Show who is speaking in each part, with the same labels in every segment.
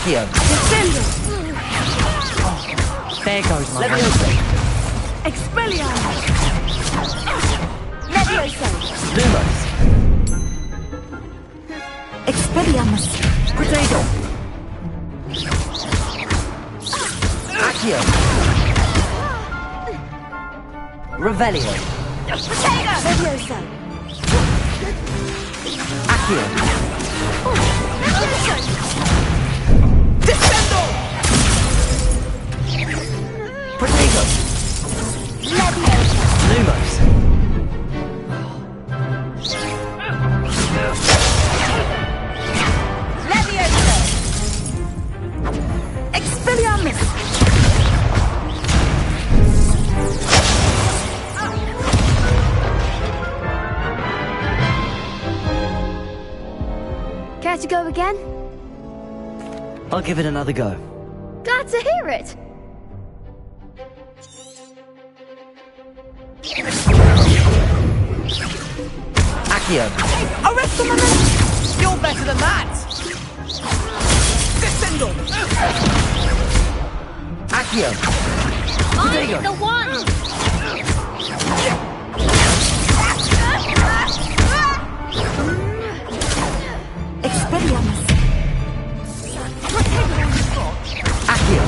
Speaker 1: Accio.
Speaker 2: Descendo.
Speaker 1: There goes my
Speaker 2: Leviosa. Expelliarmus. Leviosa.
Speaker 1: Lumos.
Speaker 2: Expelliarmus.
Speaker 1: Protego. Accio. Revelio.
Speaker 2: Protego. Leviosa.
Speaker 1: Accio.
Speaker 2: Leviosa.
Speaker 1: Descendo. Protego.
Speaker 2: Leviosa.
Speaker 1: Lumos.
Speaker 2: Leviosa. Expelliarmus. Care to go again?
Speaker 1: I'll give it another go.
Speaker 2: Glad to hear it.
Speaker 1: Accio.
Speaker 2: Arrest the moment.
Speaker 1: You're better than that. Descendo. Accio.
Speaker 2: I'm the one. Expelliarmus.
Speaker 1: Accio.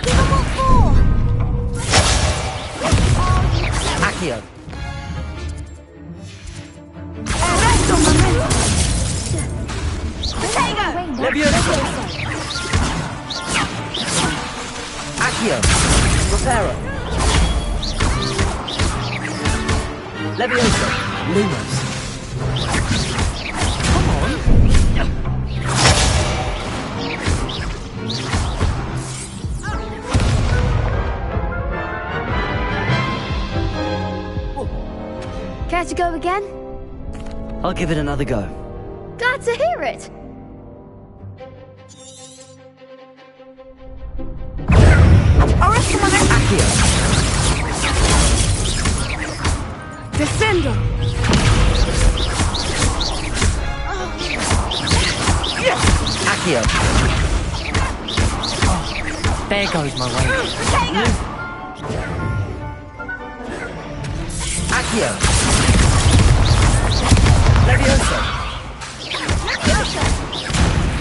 Speaker 2: Give them what for?
Speaker 1: Accio.
Speaker 2: Arrest the moment. Protego.
Speaker 1: Leviosa. Accio. Reparo. Leviosa. Lumos. Come on.
Speaker 2: Care to go again?
Speaker 1: I'll give it another go.
Speaker 2: Glad to hear it. Arrest the moment.
Speaker 1: Accio.
Speaker 2: Descendo.
Speaker 1: Accio. There goes my way. Accio. Leviosa.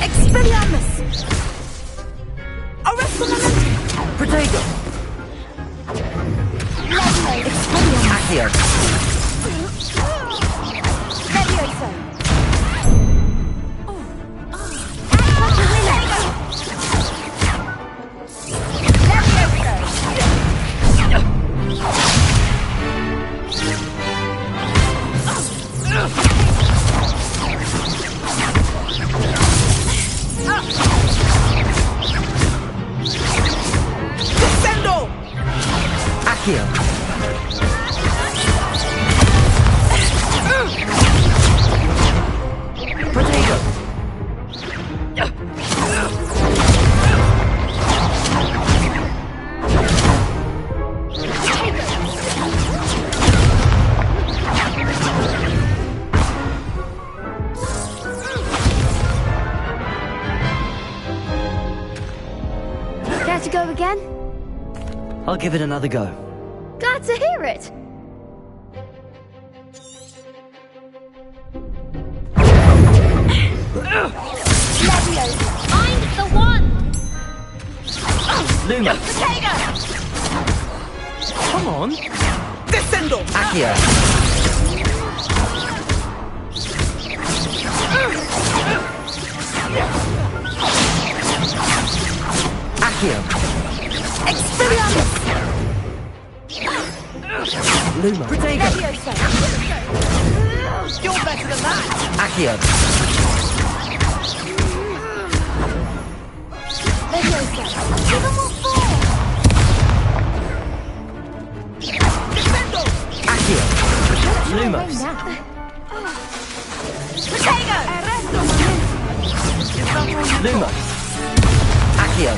Speaker 2: Expelliarmus. Arrest the moment.
Speaker 1: Protego.
Speaker 2: Expelliarmus.
Speaker 1: Accio.
Speaker 2: Leviosa.
Speaker 1: Descendo. Accio. Protego.
Speaker 2: Care to go again?
Speaker 1: I'll give it another go.
Speaker 2: Glad to hear it. Leviosa. I'm the one.
Speaker 1: Lumos.
Speaker 2: Protego.
Speaker 1: Come on. Descendo. Accio. Accio.
Speaker 2: Expelliarmus.
Speaker 1: Lumos. Protego.
Speaker 2: Leviosa.
Speaker 1: You're better than that. Accio.
Speaker 2: Leviosa. Give them what for?
Speaker 1: Descendo. Accio. Lumos.
Speaker 2: Protego. Arresto.
Speaker 1: Lumos. Accio.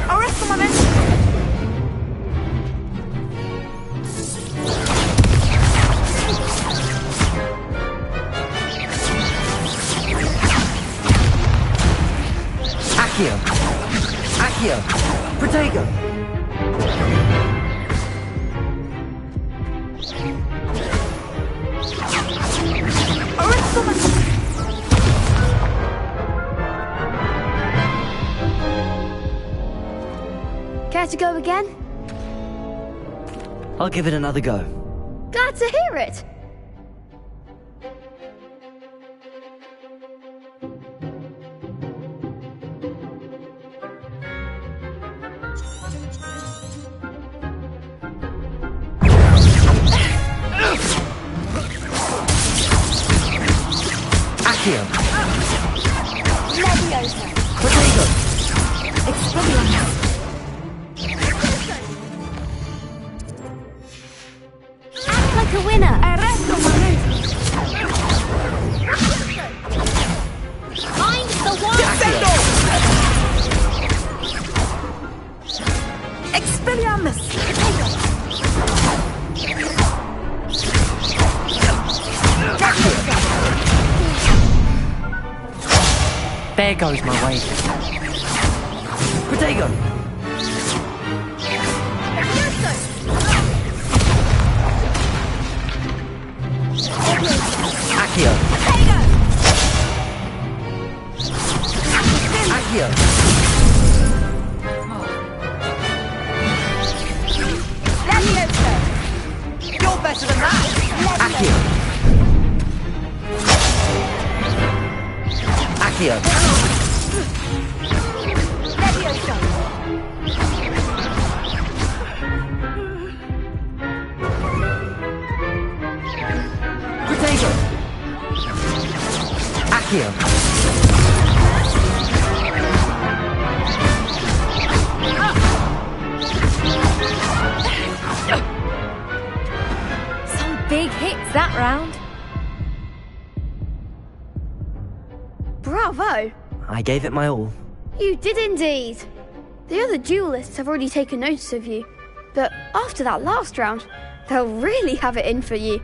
Speaker 2: Arrest the moment.
Speaker 1: Accio. Accio. Protego.
Speaker 2: Care to go again?
Speaker 1: I'll give it another go.
Speaker 2: Glad to hear it.
Speaker 1: Accio.
Speaker 2: Leviosa.
Speaker 1: Protego.
Speaker 2: Expelliarmus. Act like a winner. Arresto momento. Find the one. Expelliarmus.
Speaker 1: There goes my wave. Protego. Accio. Accio. You're better than that. Accio. Accio. Protego. Accio.
Speaker 2: Some big hits that round. Bravo!
Speaker 1: I gave it my all.
Speaker 2: You did indeed. The other duelists have already taken notice of you, but after that last round, they'll really have it in for you.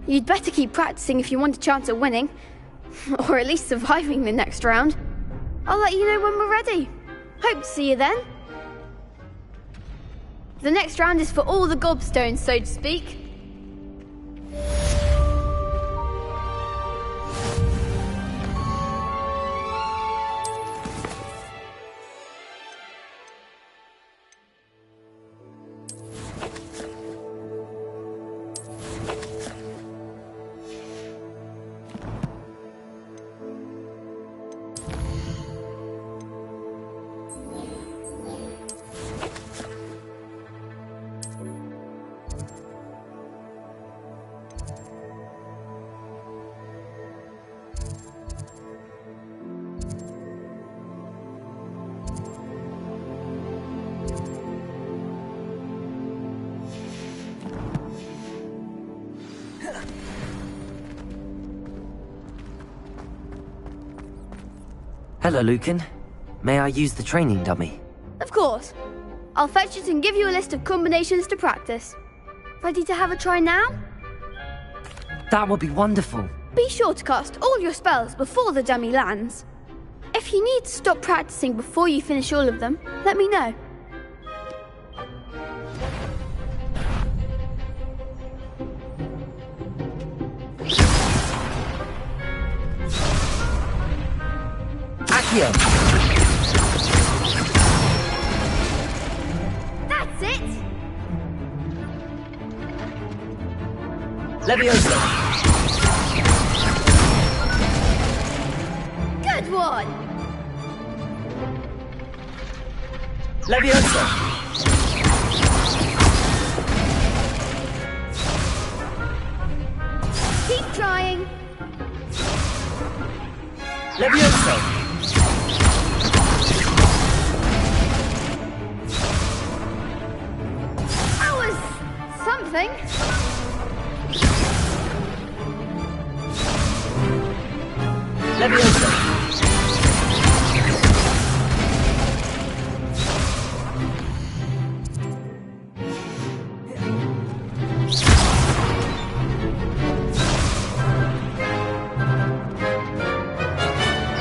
Speaker 2: You'd better keep practicing if you want a chance at winning, or at least surviving the next round. I'll let you know when we're ready. Hope to see you then. The next round is for all the gobstones, so to speak.
Speaker 1: Hello, Lucan. May I use the training dummy?
Speaker 2: Of course. I'll fetch it and give you a list of combinations to practice. Ready to have a try now?
Speaker 1: That would be wonderful.
Speaker 2: Be sure to cast all your spells before the dummy lands. If you need to stop practicing before you finish all of them, let me know.
Speaker 1: Accio.
Speaker 2: That's it!
Speaker 1: Leviosa.
Speaker 2: Good one!
Speaker 1: Leviosa.
Speaker 2: Keep trying.
Speaker 1: Leviosa.
Speaker 2: That was something.
Speaker 1: Leviosa.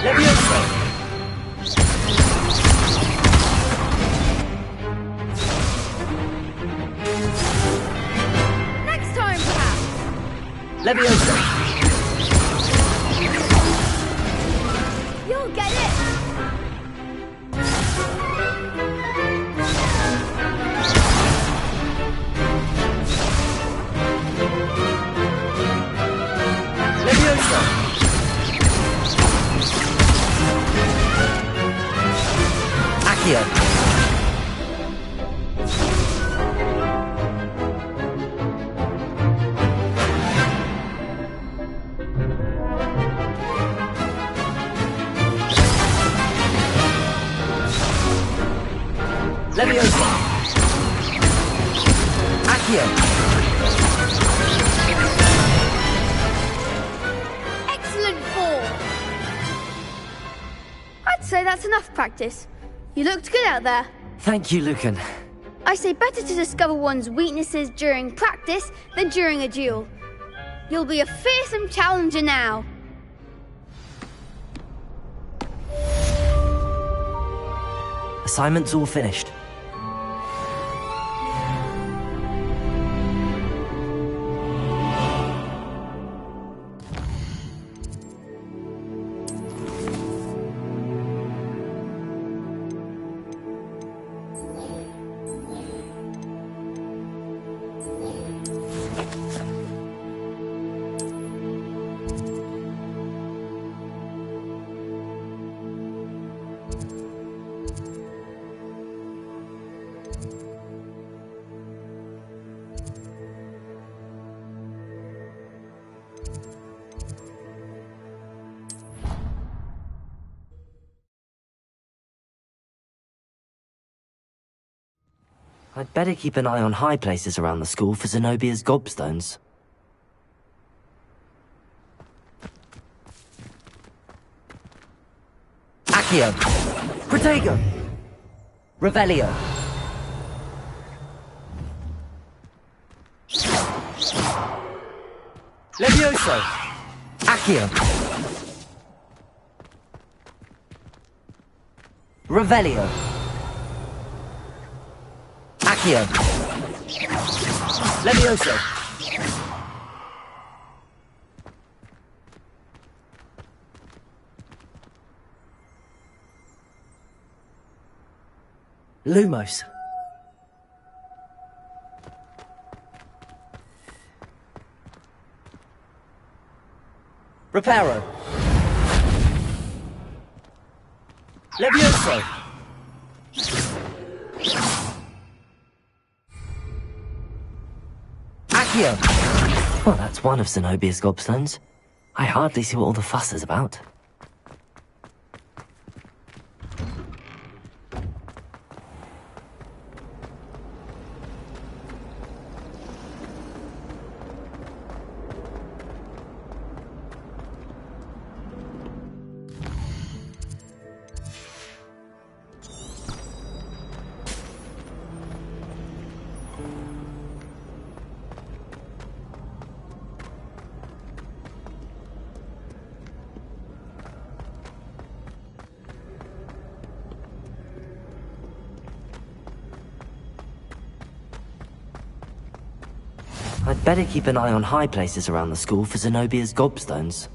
Speaker 1: Leviosa. Leviosa!
Speaker 2: You'll get it!
Speaker 1: Leviosa! Accio! Leviosa! Accio!
Speaker 2: Excellent fall! I'd say that's enough practice. You looked good out there.
Speaker 1: Thank you, Lucan.
Speaker 2: I say better to discover one's weaknesses during practice than during a duel. You'll be a fearsome challenger now.
Speaker 1: Assignment's all finished. I'd better keep an eye on high places around the school for Zenobia's gobstones. Accio! Protego! Revelio! Levioso! Accio! Revelio! Accio! Levioso! Lumos. Reparo. Levioso. Accio. Well, that's one of Zenobia's gobstones. I hardly see what all the fuss is about. I'd better keep an eye on high places around the school for Zenobia's gobstones.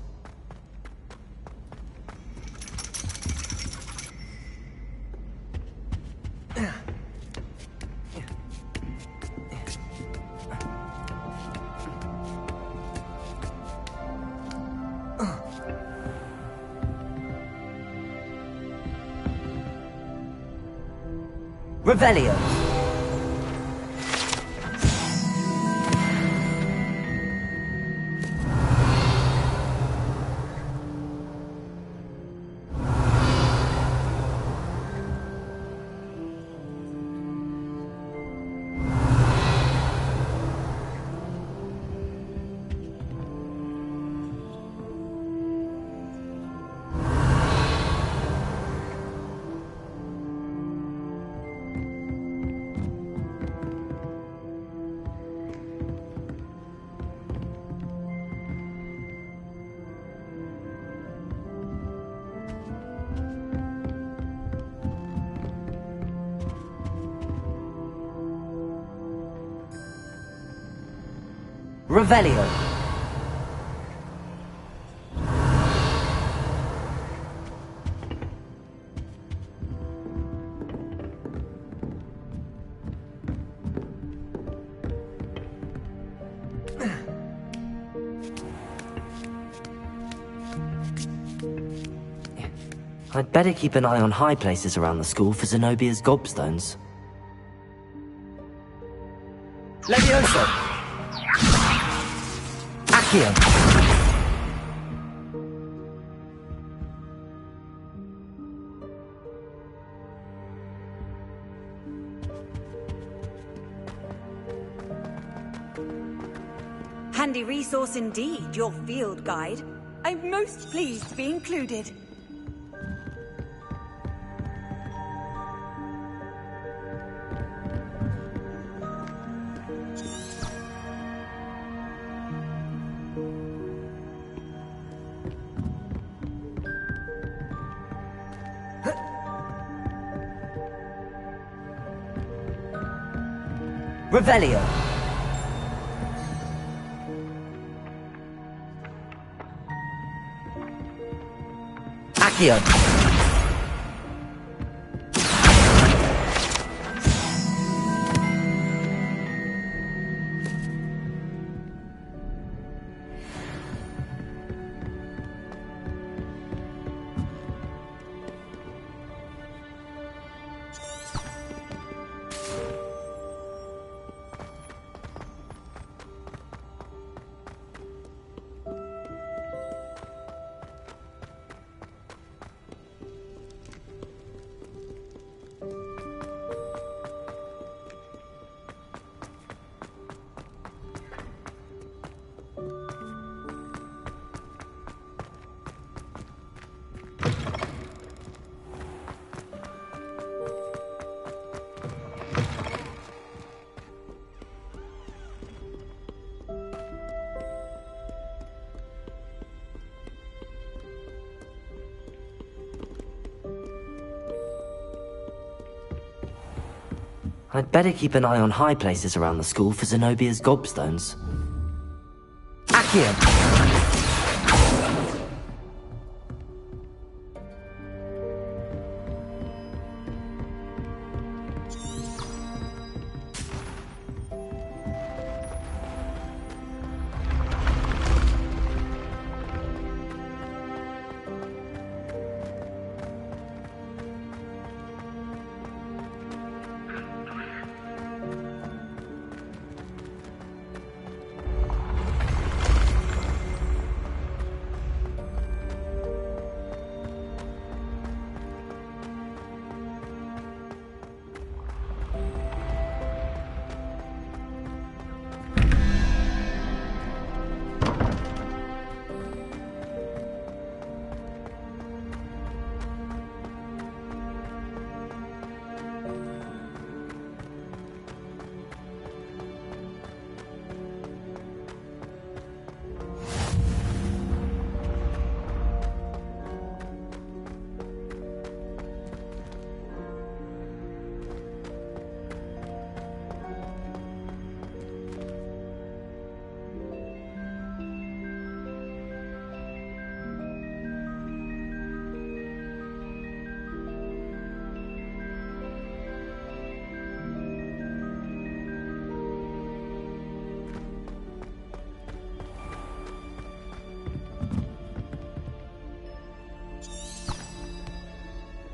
Speaker 1: Revelio. Revelio. I'd better keep an eye on high places around the school for Zenobia's gobstones. Levioso! Accio!
Speaker 3: Handy resource indeed, your field guide. I'm most pleased to be included.
Speaker 1: Revelio! Accio! I'd better keep an eye on high places around the school for Zenobia's gobstones. Accio!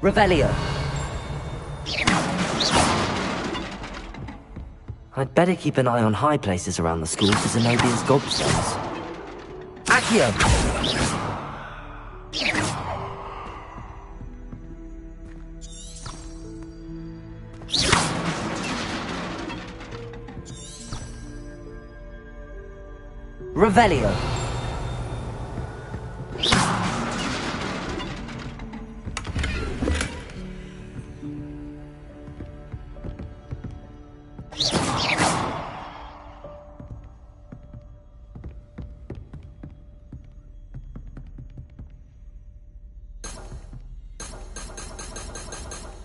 Speaker 1: Revelio! I'd better keep an eye on high places around the school for Zenobia's gobstones. Accio! Revelio!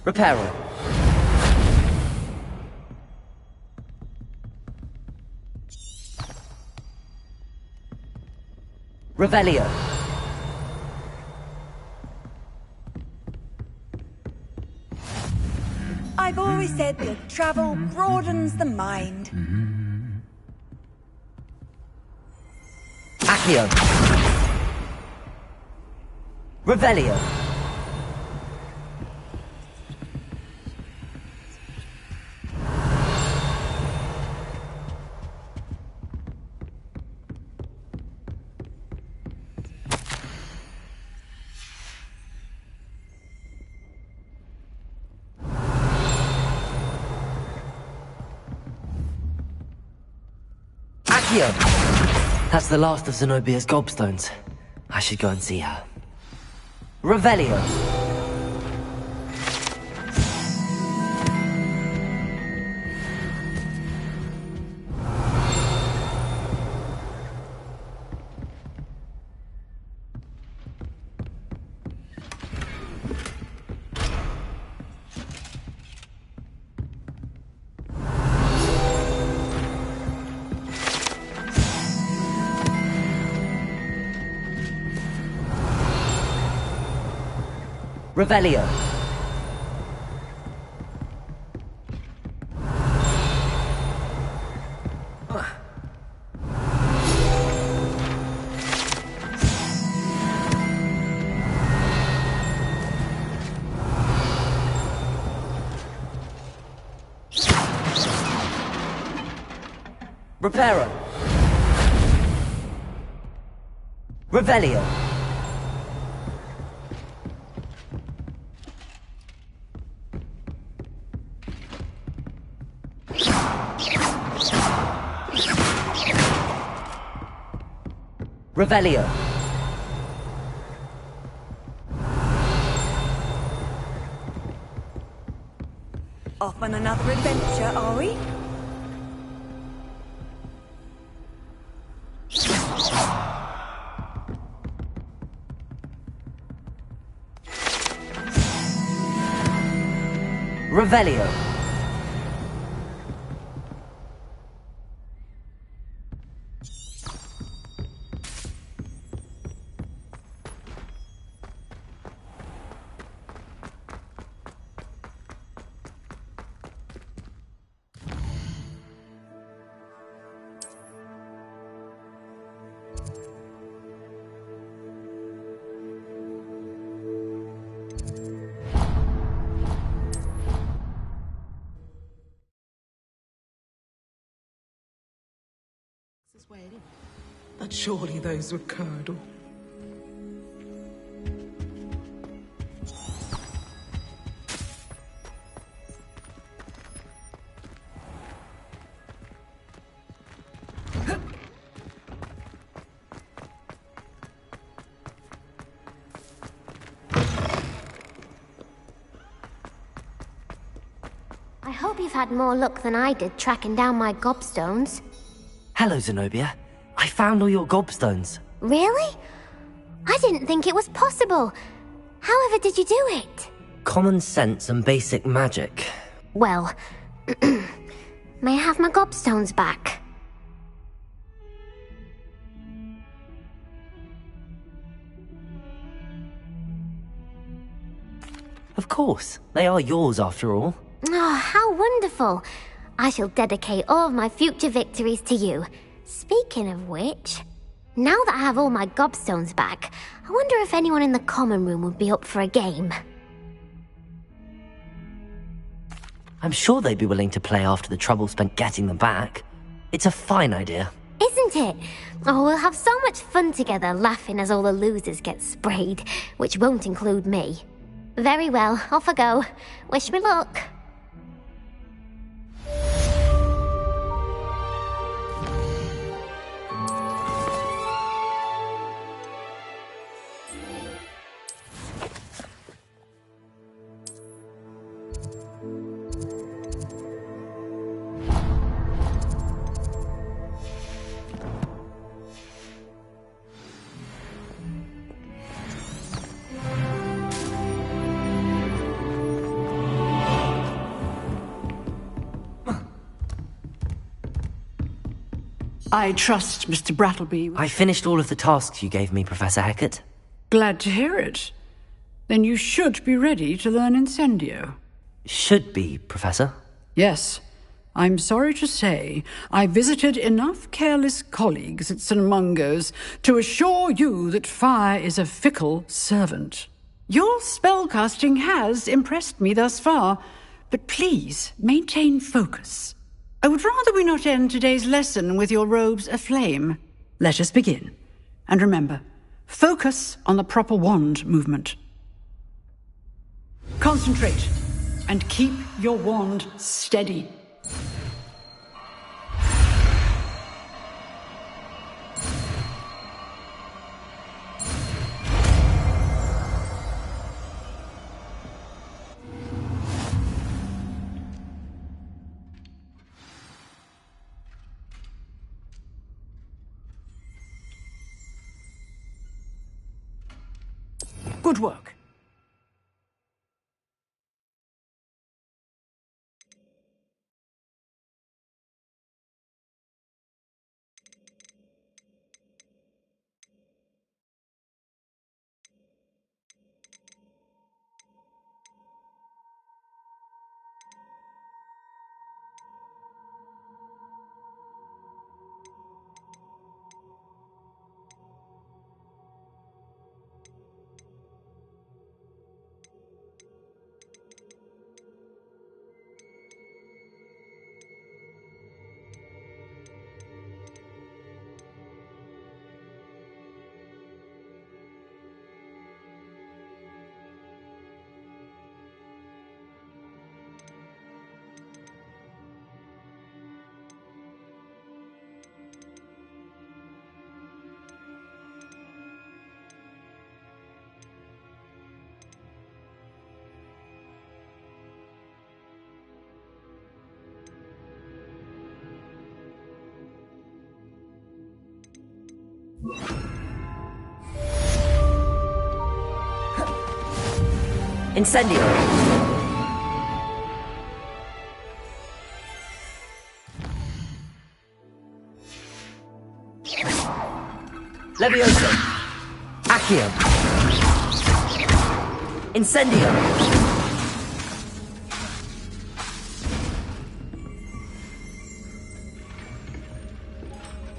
Speaker 1: Reparo. Revelio.
Speaker 3: I've always said that travel broadens the mind.
Speaker 1: Accio. Revelio. Accio! That's the last of Zenobia's gobstones. I should go and see her. Revelio! Revelio. Reparo. Revelio. Revelio.
Speaker 3: Off on another adventure, are we?
Speaker 1: Revelio.
Speaker 4: But surely those would curdle.
Speaker 5: I hope you've had more luck than I did tracking down my gobstones.
Speaker 1: Hello, Zenobia. I found all your gobstones.
Speaker 5: Really? I didn't think it was possible. However did you do it?
Speaker 1: Common sense and basic magic.
Speaker 5: Well, may I have my gobstones back?
Speaker 1: Of course. They are yours after all.
Speaker 5: Oh, how wonderful. I shall dedicate all of my future victories to you. Speaking of which, now that I have all my gobstones back, I wonder if anyone in the common room would be up for a game.
Speaker 1: I'm sure they'd be willing to play after the trouble spent getting them back. It's a fine idea.
Speaker 5: Isn't it? Oh, we'll have so much fun together laughing as all the losers get sprayed, which won't include me. Very well, off I go. Wish me luck.
Speaker 6: I trust Mr. Brattleby.
Speaker 1: I finished all of the tasks you gave me, Professor Hecat.
Speaker 6: Glad to hear it. Then you should be ready to learn Incendio.
Speaker 1: Should be, Professor.
Speaker 6: Yes. I'm sorry to say, I visited enough careless colleagues at St. Mungo's to assure you that fire is a fickle servant. Your spellcasting has impressed me thus far, but please maintain focus. I would rather we not end today's lesson with your robes aflame. Let us begin. And remember, focus on the proper wand movement. Concentrate, and keep your wand steady. Good work.
Speaker 1: Incendio! Levioso! Accio! Incendio!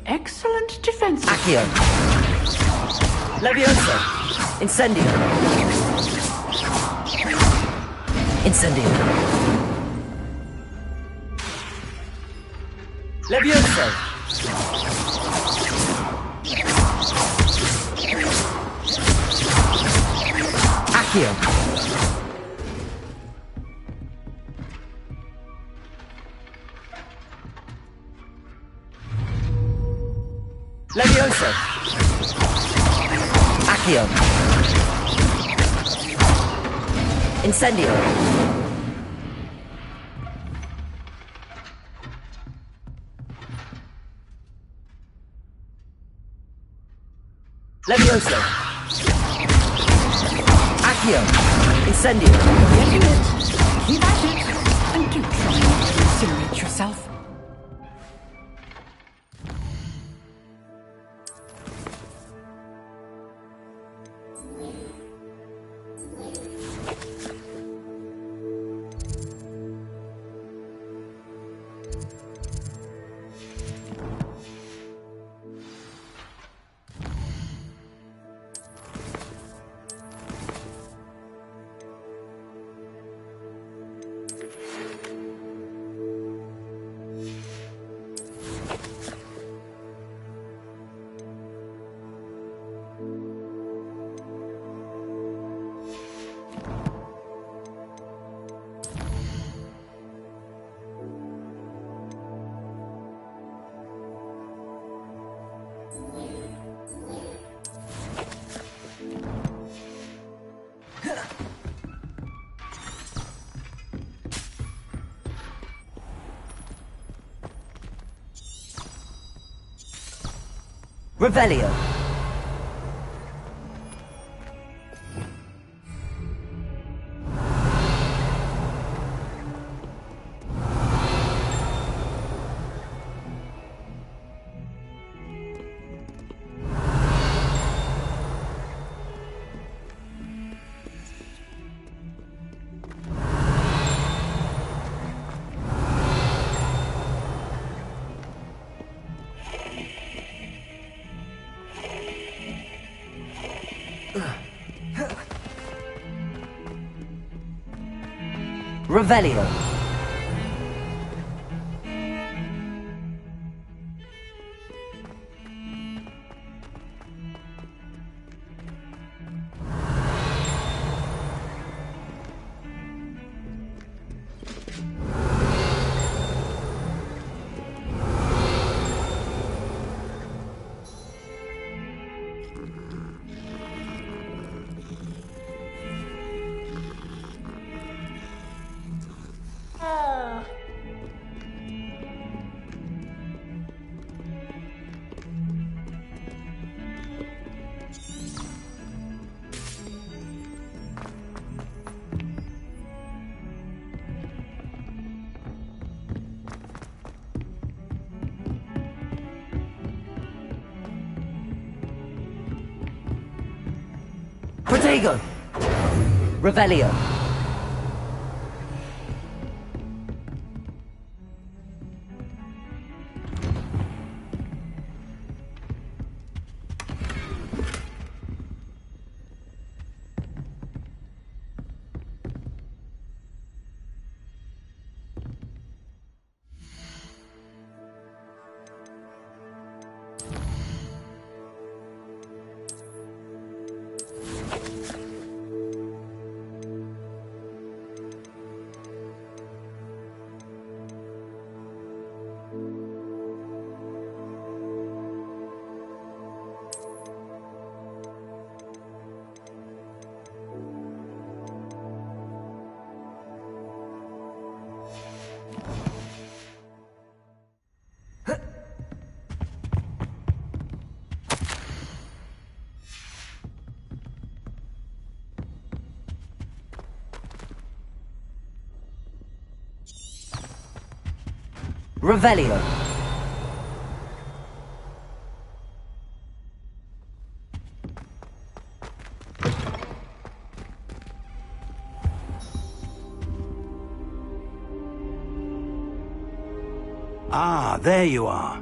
Speaker 6: Excellent defense.
Speaker 1: Accio! Levioso! Incendio! Incendio! Levioso! Accio! Levioso! Accio! Incendio! Levioso! Accio! Incendio!
Speaker 6: Getting it. Keep at it. And do try not to incinerate yourself.
Speaker 1: Revelio! Revelio! Prego! Revelio! Revelio!
Speaker 7: Ah, there you are.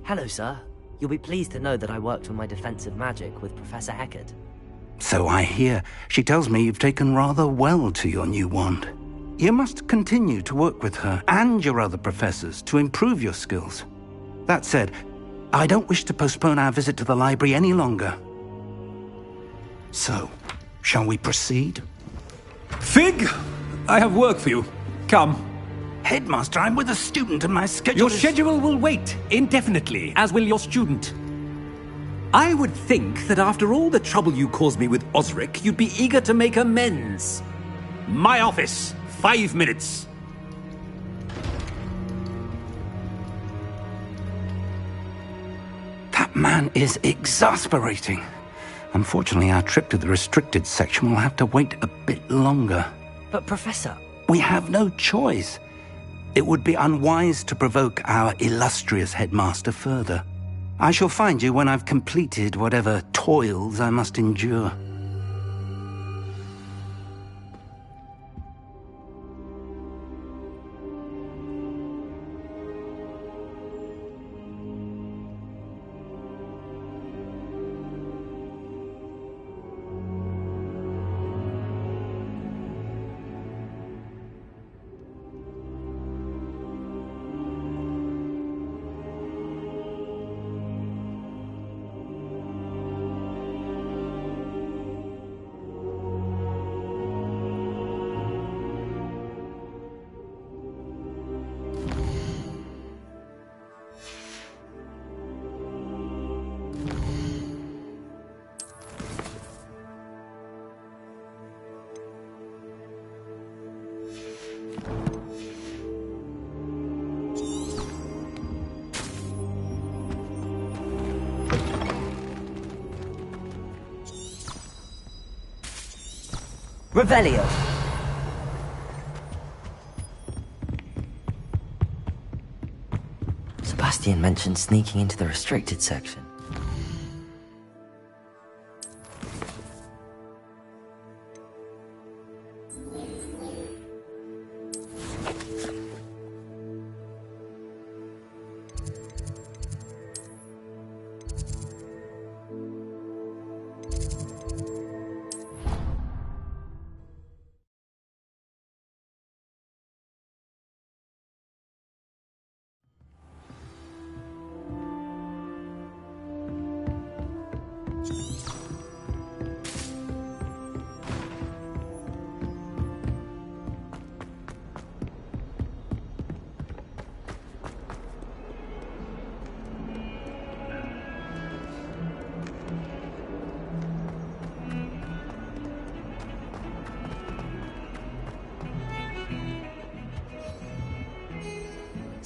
Speaker 1: Hello, sir. You'll be pleased to know that I worked on my defensive magic with Professor Eckert.
Speaker 7: So I hear. She tells me you've taken rather well to your new wand. You must continue to work with her and your other professors to improve your skills. That said, I don't wish to postpone our visit to the library any longer. So, shall we proceed?
Speaker 8: Fig! I have work for you. Come.
Speaker 7: Headmaster, I'm with a student and my schedule
Speaker 8: Your
Speaker 7: is...
Speaker 8: schedule will wait indefinitely, as will your student. I would think that after all the trouble you caused me with Osric, you'd be eager to make amends. My office. 5 minutes.
Speaker 7: That man is exasperating. Unfortunately, our trip to the restricted section will have to wait a bit longer.
Speaker 1: But, Professor...
Speaker 7: We have no choice. It would be unwise to provoke our illustrious headmaster further. I shall find you when I've completed whatever toils I must endure.
Speaker 1: Revelio! Sebastian mentioned sneaking into the restricted section.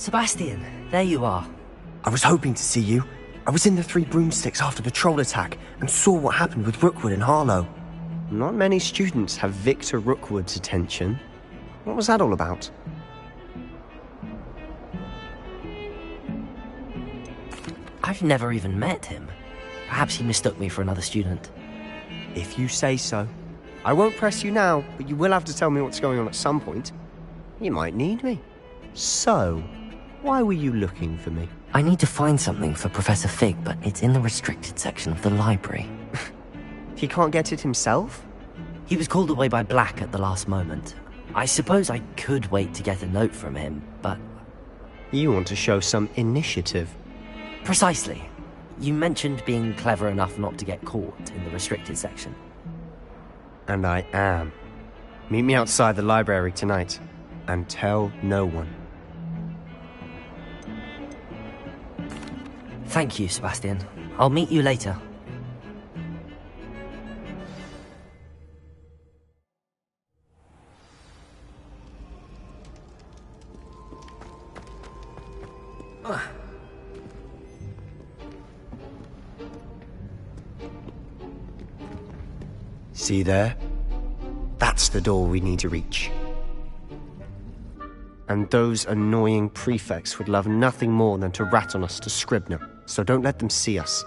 Speaker 1: Sebastian, there you are.
Speaker 9: I was hoping to see you. I was in the Three Broomsticks after the troll attack and saw what happened with Rookwood and Harlow. Not many students have Victor Rookwood's attention. What was that all about?
Speaker 1: I've never even met him. Perhaps he mistook me for another student.
Speaker 9: If you say so. I won't press you now, but you will have to tell me what's going on at some point. You might need me. So, why were you looking for me?
Speaker 1: I need to find something for Professor Fig, but it's in the restricted section of the library.
Speaker 9: He can't get it himself?
Speaker 1: He was called away by Black at the last moment. I suppose I could wait to get a note from him, but...
Speaker 9: You want to show some initiative.
Speaker 1: Precisely. You mentioned being clever enough not to get caught in the restricted section.
Speaker 9: And I am. Meet me outside the library tonight, and tell no one.
Speaker 1: Thank you, Sebastian. I'll meet you later.
Speaker 9: See there? That's the door we need to reach. And those annoying prefects would love nothing more than to rat on us to Scribner, so don't let them see us.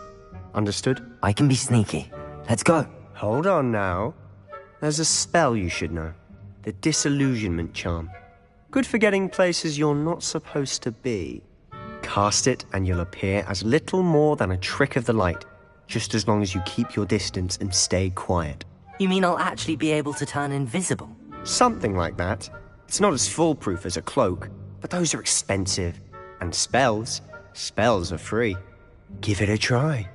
Speaker 9: Understood?
Speaker 1: I can be sneaky. Let's go.
Speaker 9: Hold on now. There's a spell you should know. The Disillusionment Charm. Good for getting places you're not supposed to be. Cast it and you'll appear as little more than a trick of the light, just as long as you keep your distance and stay quiet.
Speaker 1: You mean I'll actually be able to turn invisible?
Speaker 9: Something like that. It's not as foolproof as a cloak, but those are expensive. And spells are free. Give it a try.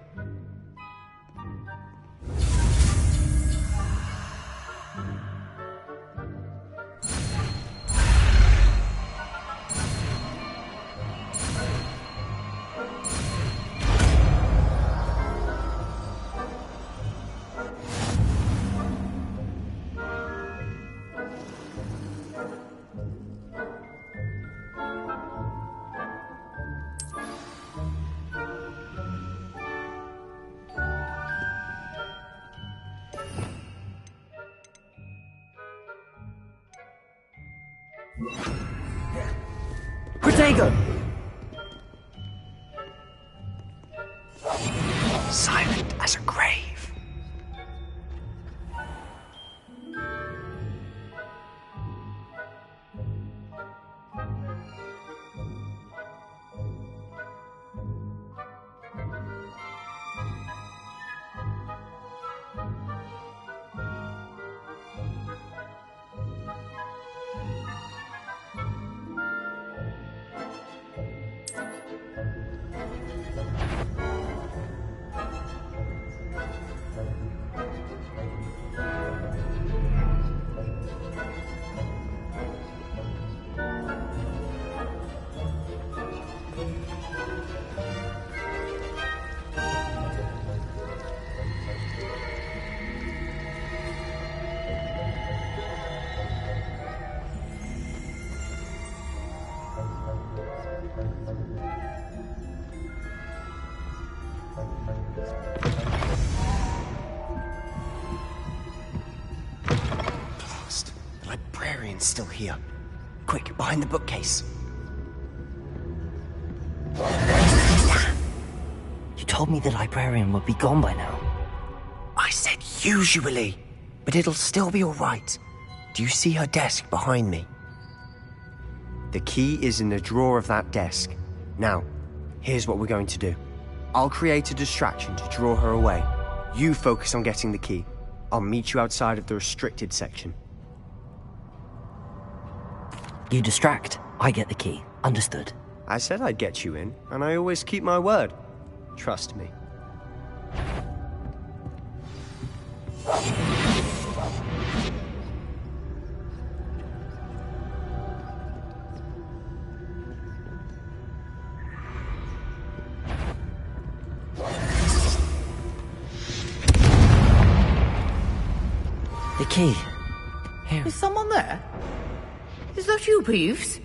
Speaker 1: Protego!
Speaker 9: Silent as a grave. Still here. Quick, behind the bookcase.
Speaker 1: You told me the librarian would be gone by now.
Speaker 9: I said usually, but it'll still be all right. Do you see her desk behind me? The key is in the drawer of that desk. Now, here's what we're going to do. I'll create a distraction to draw her away. You focus on getting the key. I'll meet you outside of the restricted section.
Speaker 1: You distract, I get the key. Understood.
Speaker 9: I said I'd get you in, and I always keep my word. Trust me.
Speaker 1: The key. Here.
Speaker 10: Is someone there? Is that you, Peeves?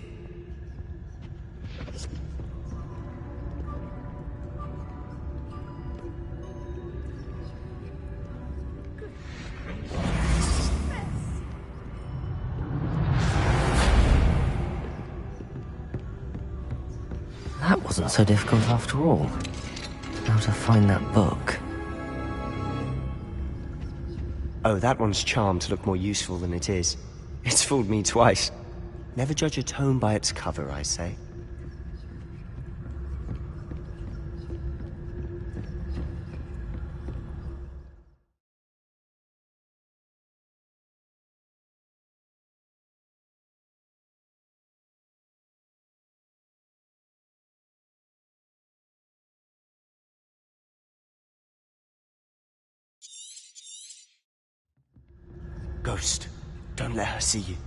Speaker 1: That wasn't so difficult after all. Now to find that book.
Speaker 9: Oh, that one's charmed to look more useful than it is. It's fooled me twice. Never judge a tome by its cover, I say. Ghost, don't let her see you.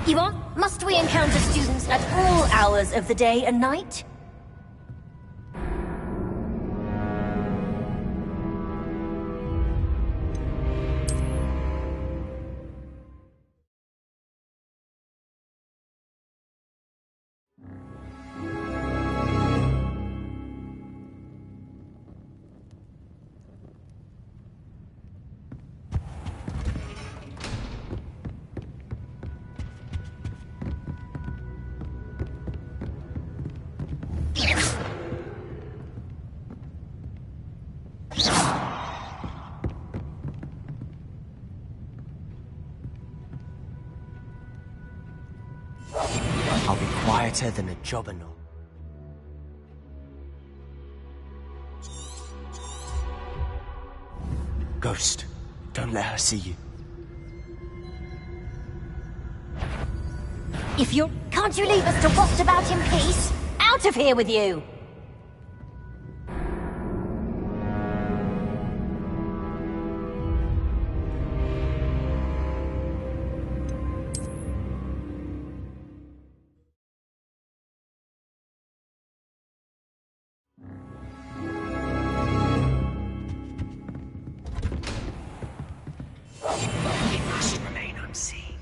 Speaker 11: Yvonne, must we encounter students at all hours of the day and night?
Speaker 9: I'll be quieter than a jobberknoll. Ghost, don't let her see you.
Speaker 11: If you're... Can't you leave us to waft about in peace? Out of here with you!
Speaker 9: It must remain unseen.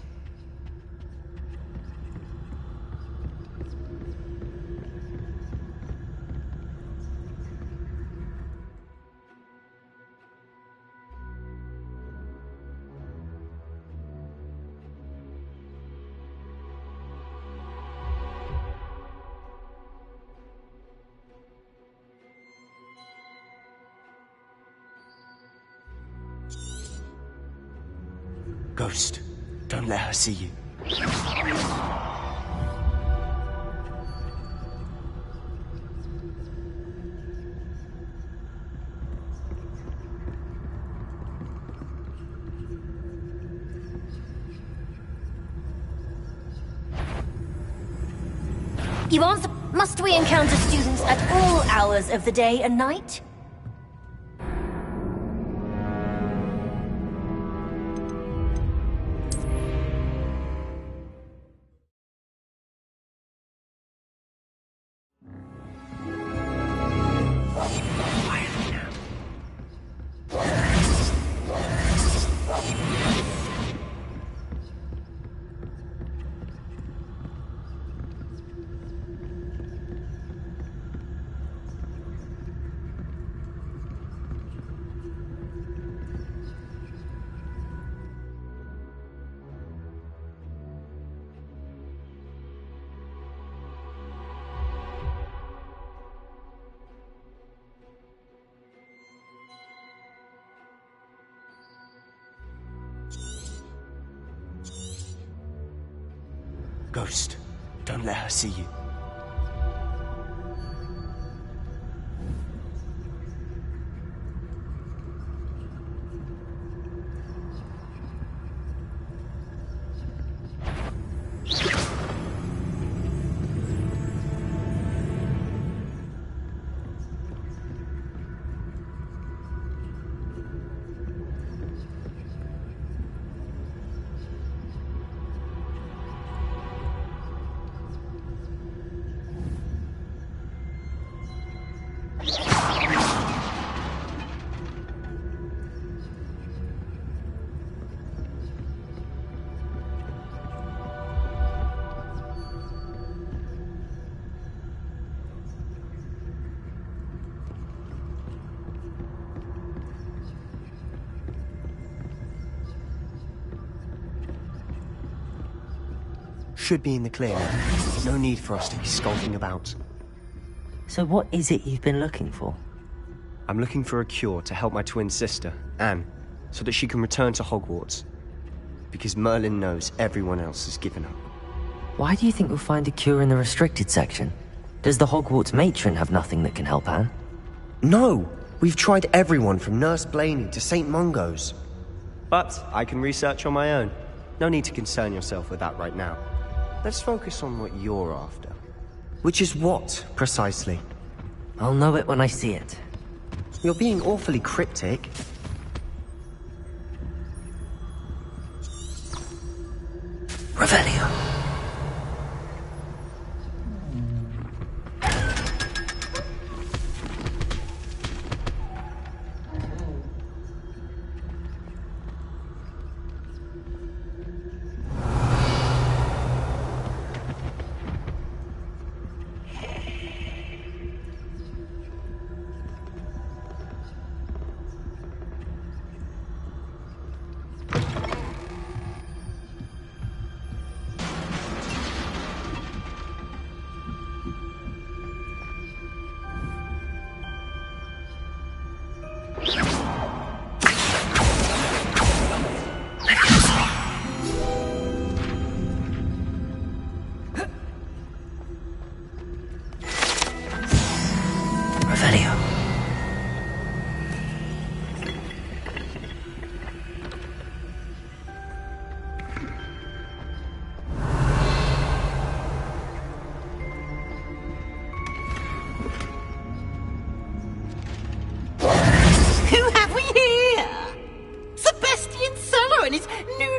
Speaker 9: Ghost, don't let her see you.
Speaker 11: Yvonne, must we encounter students at all hours of the day and night?
Speaker 9: Ghost, don't let her see you. should be in the clear now. No need for us to be skulking about.
Speaker 1: So what is it you've been looking for?
Speaker 9: I'm looking for a cure to help my twin sister, Anne, so that she can return to Hogwarts. Because Merlin knows everyone else has given up.
Speaker 1: Why do you think you'll find a cure in the restricted section? Does the Hogwarts matron have nothing that can help Anne?
Speaker 9: No! We've tried everyone from Nurse Blaney to St. Mungo's. But I can research on my own. No need to concern yourself with that right now. Let's focus on what you're after. Which is what, precisely?
Speaker 1: I'll know it when I see it.
Speaker 9: You're being awfully cryptic.
Speaker 1: Revelio.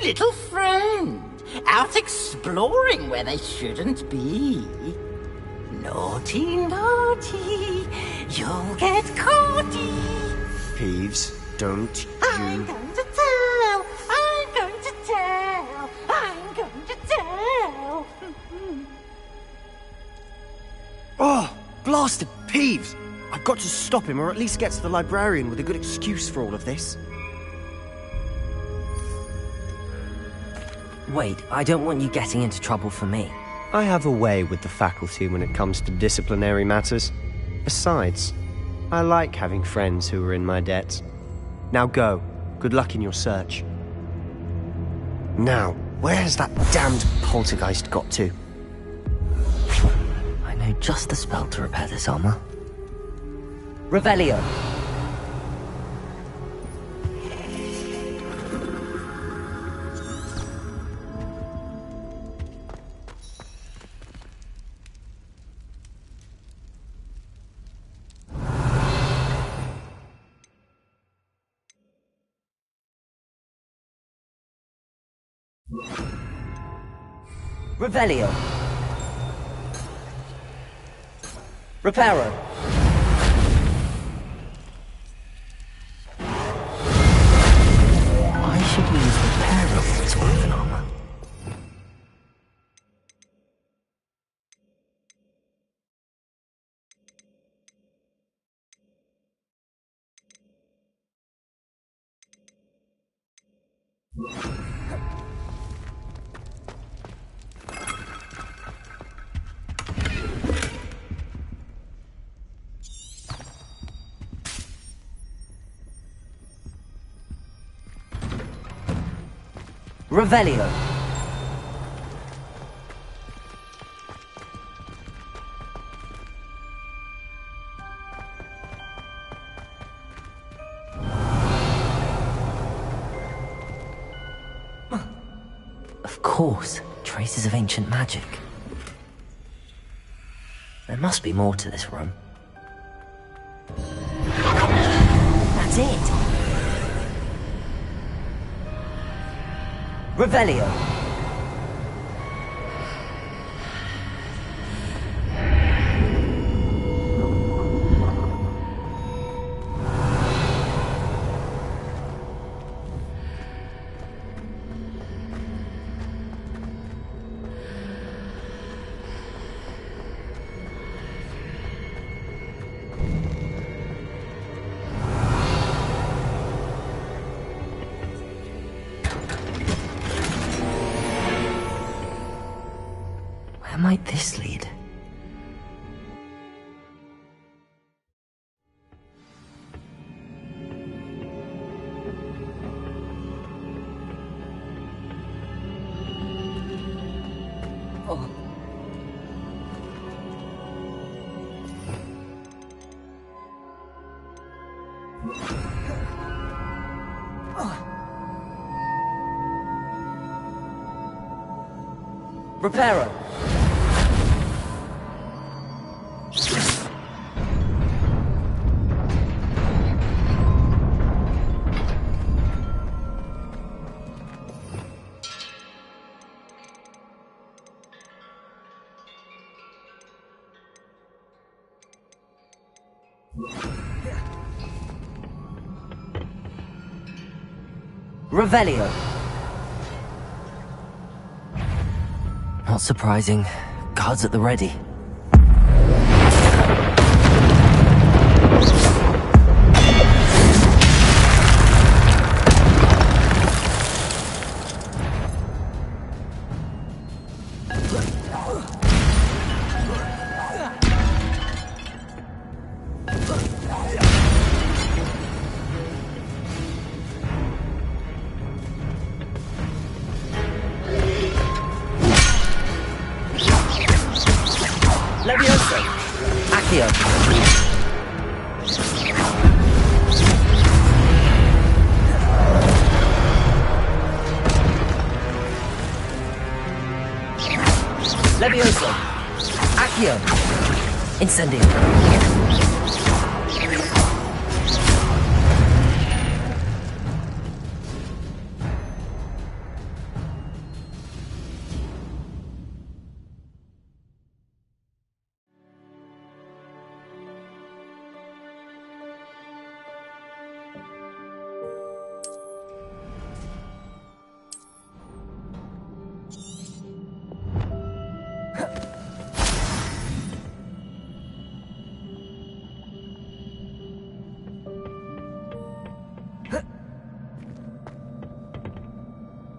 Speaker 10: Little friend, out exploring where they shouldn't be. Naughty, naughty, you'll get caughty.
Speaker 9: Peeves, don't you...
Speaker 10: I'm going to tell, I'm going to tell, I'm going to tell.
Speaker 9: Oh, blasted Peeves! I've got to stop him, or at least get to the librarian with a good excuse for all of this.
Speaker 1: Wait, I don't want you getting into trouble for me.
Speaker 9: I have a way with the faculty when it comes to disciplinary matters. Besides, I like having friends who are in my debt. Now go. Good luck in your search. Now, where has that damned poltergeist got to?
Speaker 1: I know just the spell to repair this armor. Revelio. Revelio. Reparo. I should use Reparo for its weapon armor. Revelio. Of course, traces of ancient magic. There must be more to this room. That's it. Revelio. Where might this lead?
Speaker 12: Reparo. Revelio.
Speaker 1: Not surprising. Guards at the ready.
Speaker 12: Levioso. Accio. Levioso. Accio. Incendio.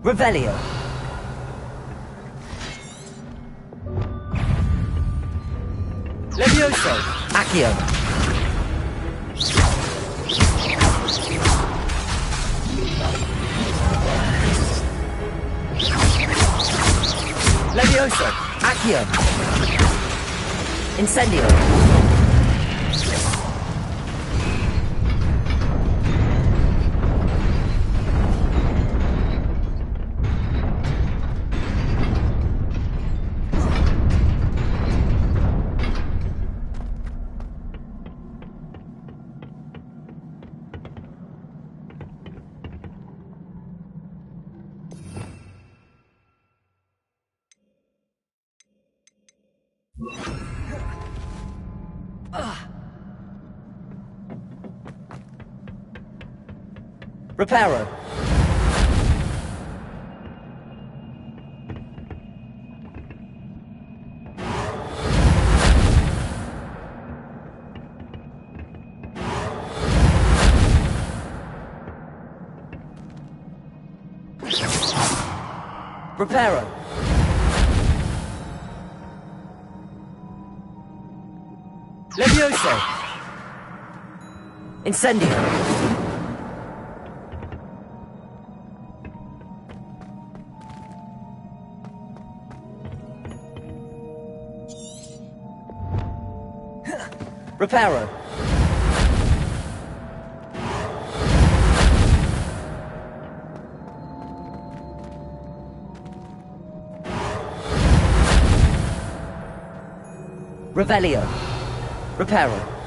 Speaker 12: Revelio. Levioso. Accio. Levioso. Accio. Incendio. Reparo. Reparo. Levioso. Incendio. Reparo. Revelio. Reparo.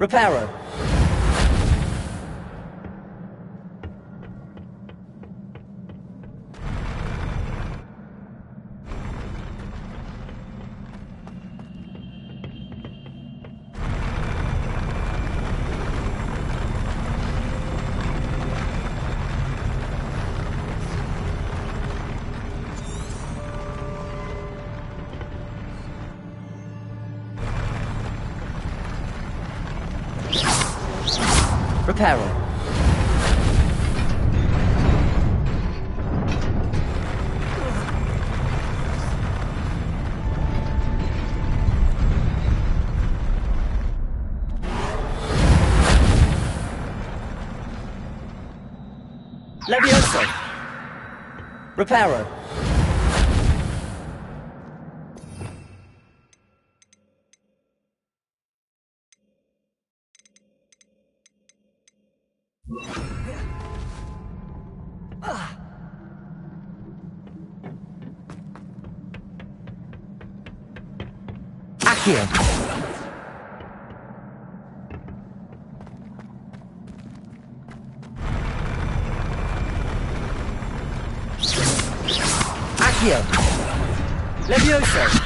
Speaker 12: Reparo. Reparo. Levioso. Reparo. Accio. Accio. Levioso.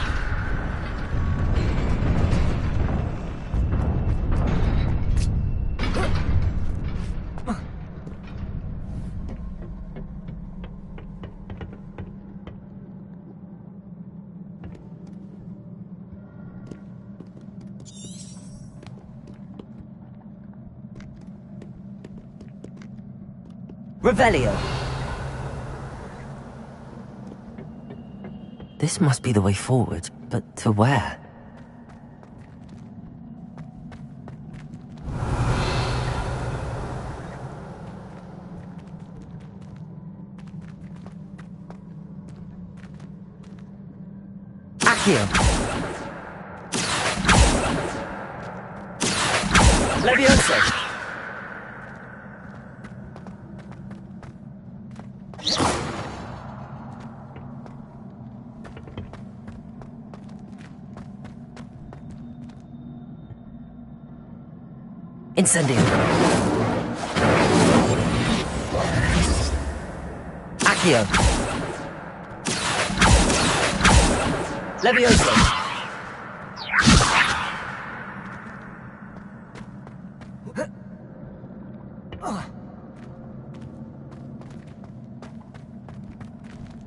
Speaker 12: Revelio.
Speaker 1: This must be the way forward, but to where?
Speaker 12: Accio. Levioso.
Speaker 1: Incendio.
Speaker 12: Accio. Levioso.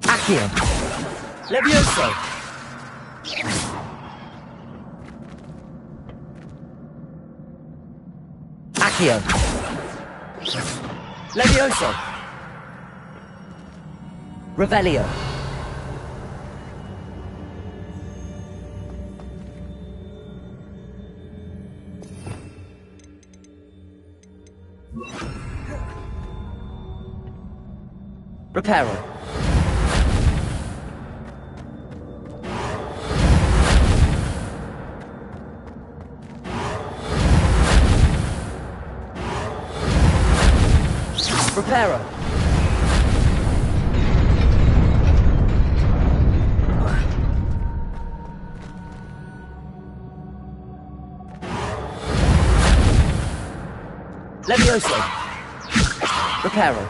Speaker 12: Accio. Levioso. Accio. Levioso. Revelio. Reparo. Reparo. Levioso. Reparo.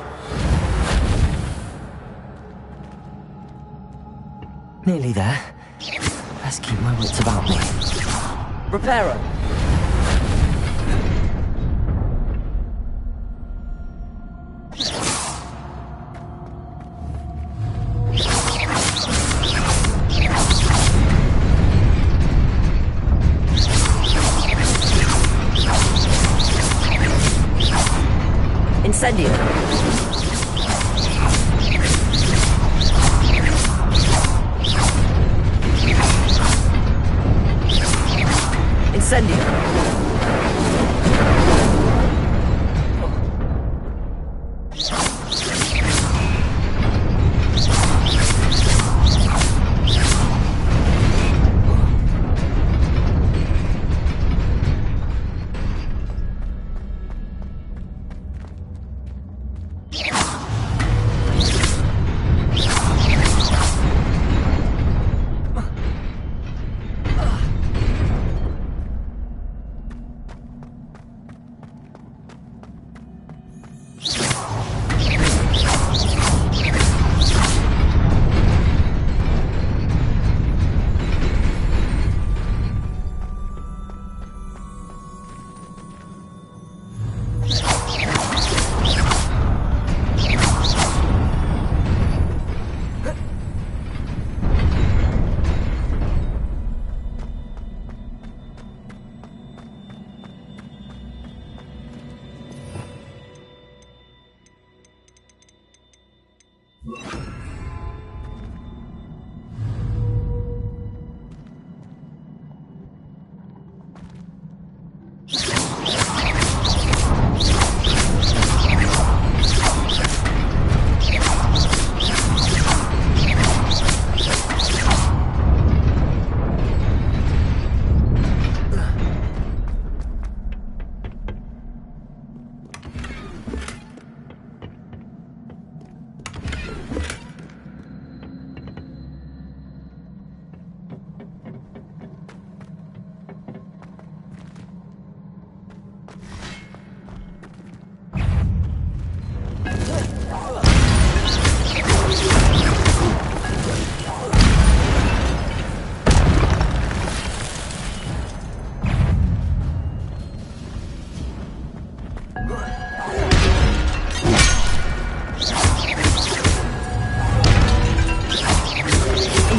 Speaker 1: Nearly there. Let's keep my wits about me.
Speaker 12: Reparo. Incendio. Incendio.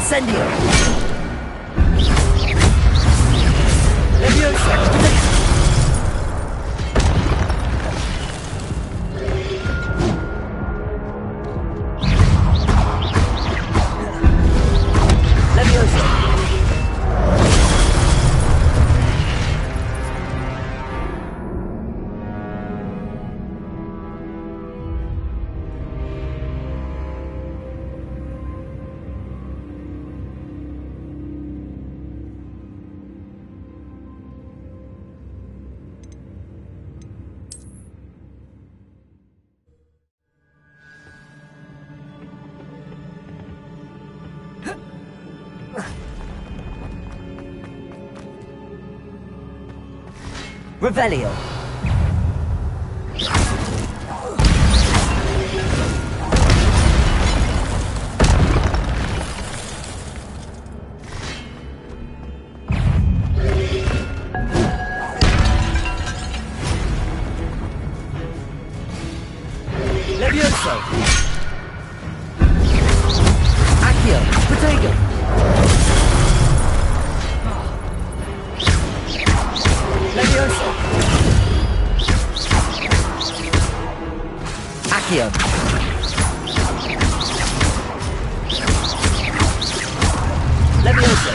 Speaker 12: Incendio! Leviosa! Revelio. Levioso. Accio. Protego. Levioso. Accio. Levioso.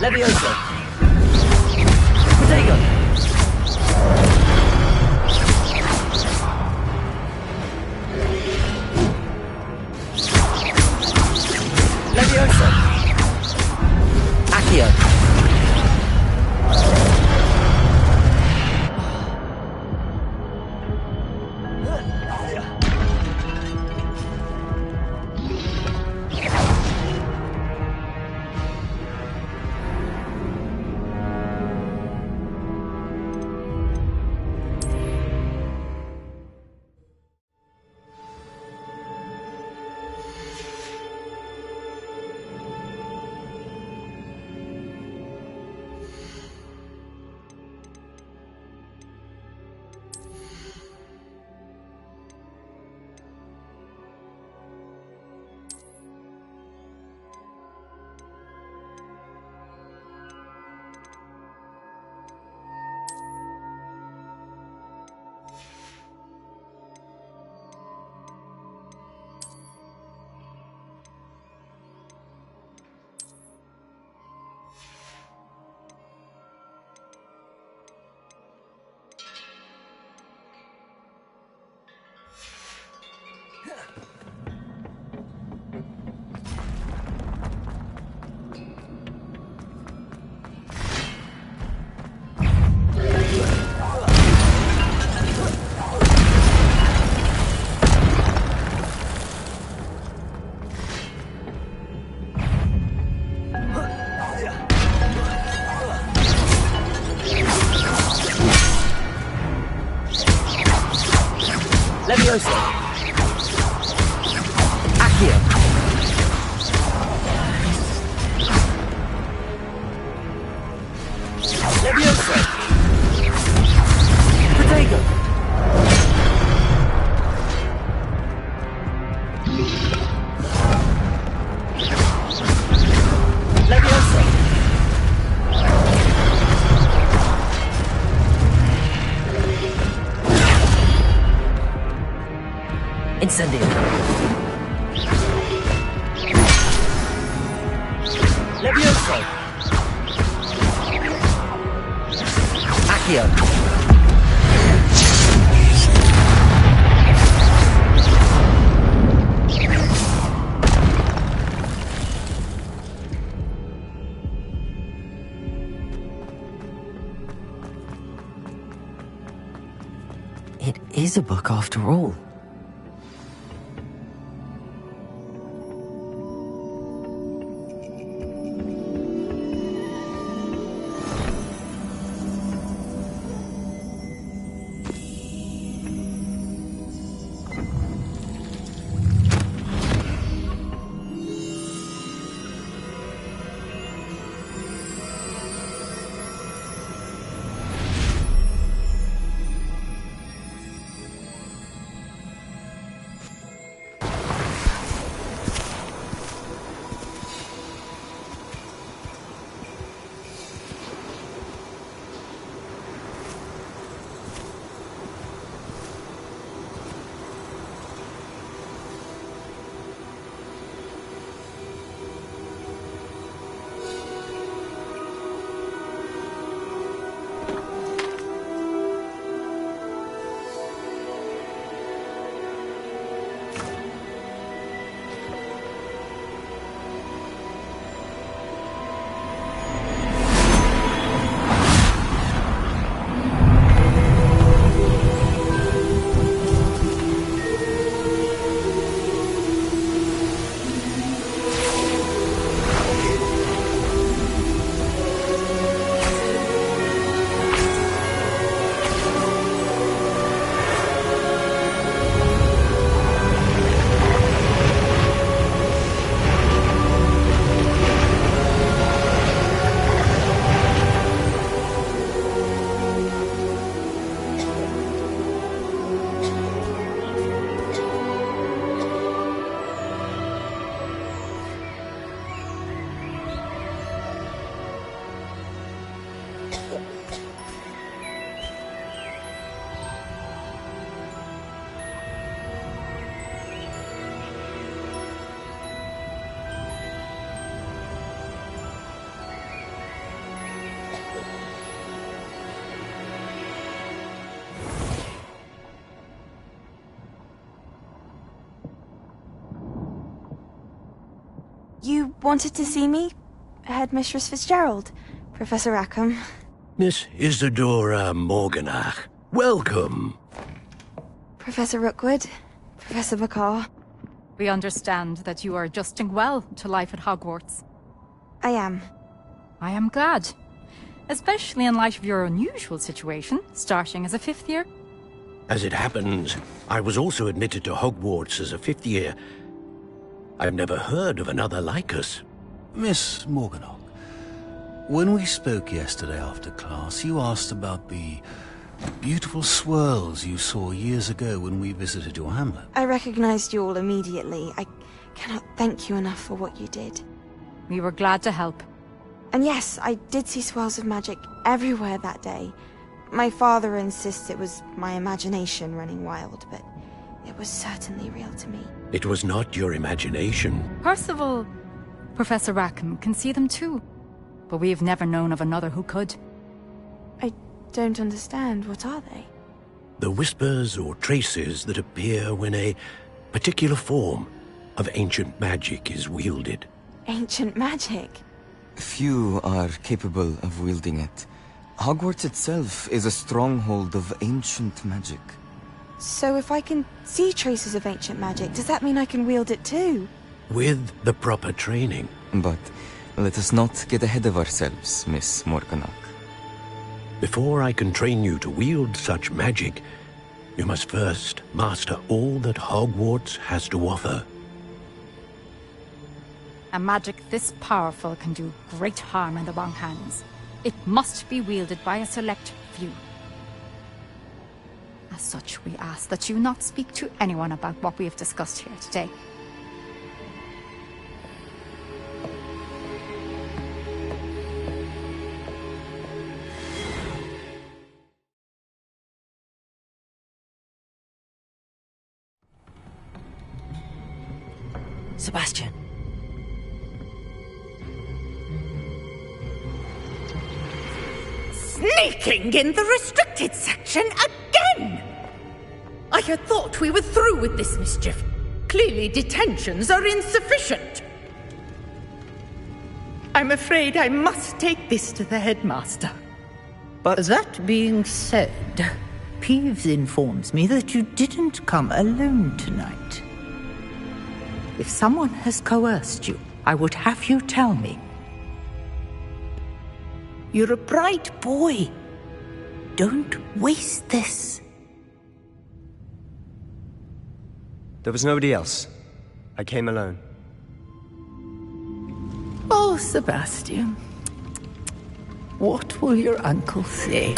Speaker 12: Levioso. Protego. Levioso. Accio. Levioso. Accio. Incendio. Levioso. Accio. It is a book after all.
Speaker 13: You wanted to see me? Headmistress Fitzgerald, Professor Rackham.
Speaker 14: Miss Isadora Morganach, welcome.
Speaker 13: Professor Rookwood, Professor Bakar.
Speaker 15: We understand that you are adjusting well to life at Hogwarts.
Speaker 13: I am.
Speaker 15: I am glad. Especially in light of your unusual situation, starting as a 5th year.
Speaker 14: As it happens, I was also admitted to Hogwarts as a 5th year. I've never heard of another like us.
Speaker 16: Miss Morganach, when we spoke yesterday after class, you asked about the beautiful swirls you saw years ago when we visited your hamlet.
Speaker 13: I recognized you all immediately. I cannot thank you enough for what you did.
Speaker 15: We were glad to help.
Speaker 13: And yes, I did see swirls of magic everywhere that day. My father insists it was my imagination running wild, but it was certainly real to me.
Speaker 14: It was not your imagination.
Speaker 15: Percival, Professor Rackham can see them too. But we have never known of another who could.
Speaker 13: I don't understand. What are they?
Speaker 14: The whispers or traces that appear when a particular form of ancient magic is wielded.
Speaker 13: Ancient magic?
Speaker 17: Few are capable of wielding it. Hogwarts itself is a stronghold of ancient magic.
Speaker 13: So if I can see traces of ancient magic, does that mean I can wield it too?
Speaker 14: With the proper training.
Speaker 17: But let us not get ahead of ourselves, Miss Morganach.
Speaker 14: Before I can train you to wield such magic, you must first master all that Hogwarts has to offer.
Speaker 15: A magic this powerful can do great harm in the wrong hands. It must be wielded by a select few. As such, we ask that you not speak to anyone about what we have discussed here today.
Speaker 12: Sebastian.
Speaker 10: Sneaking in the restricted section again! I had thought we were through with this mischief. Clearly detentions are insufficient. I'm afraid I must take this to the headmaster.
Speaker 9: But
Speaker 18: that being said, Peeves informs me that you didn't come alone tonight. If someone has coerced you, I would have you tell me. You're a bright boy. Don't waste this.
Speaker 9: there was nobody else. I came alone.
Speaker 18: Oh, Sebastian. What will your uncle say?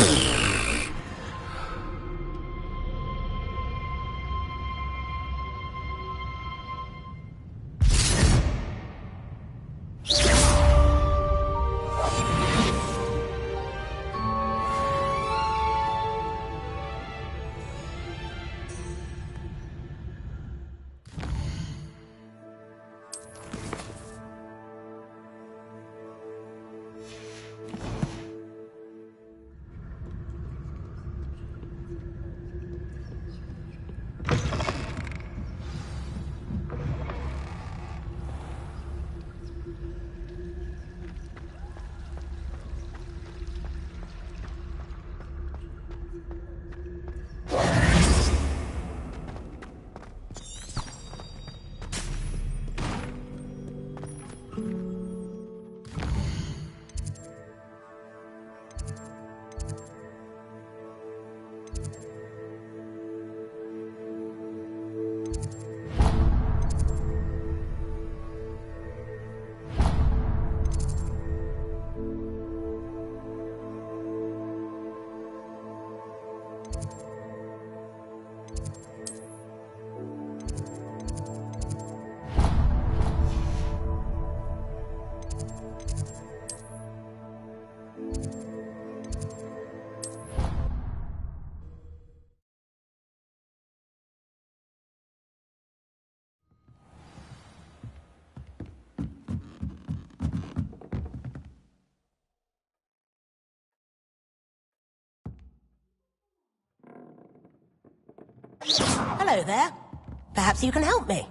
Speaker 11: Hello there. Perhaps you can help me.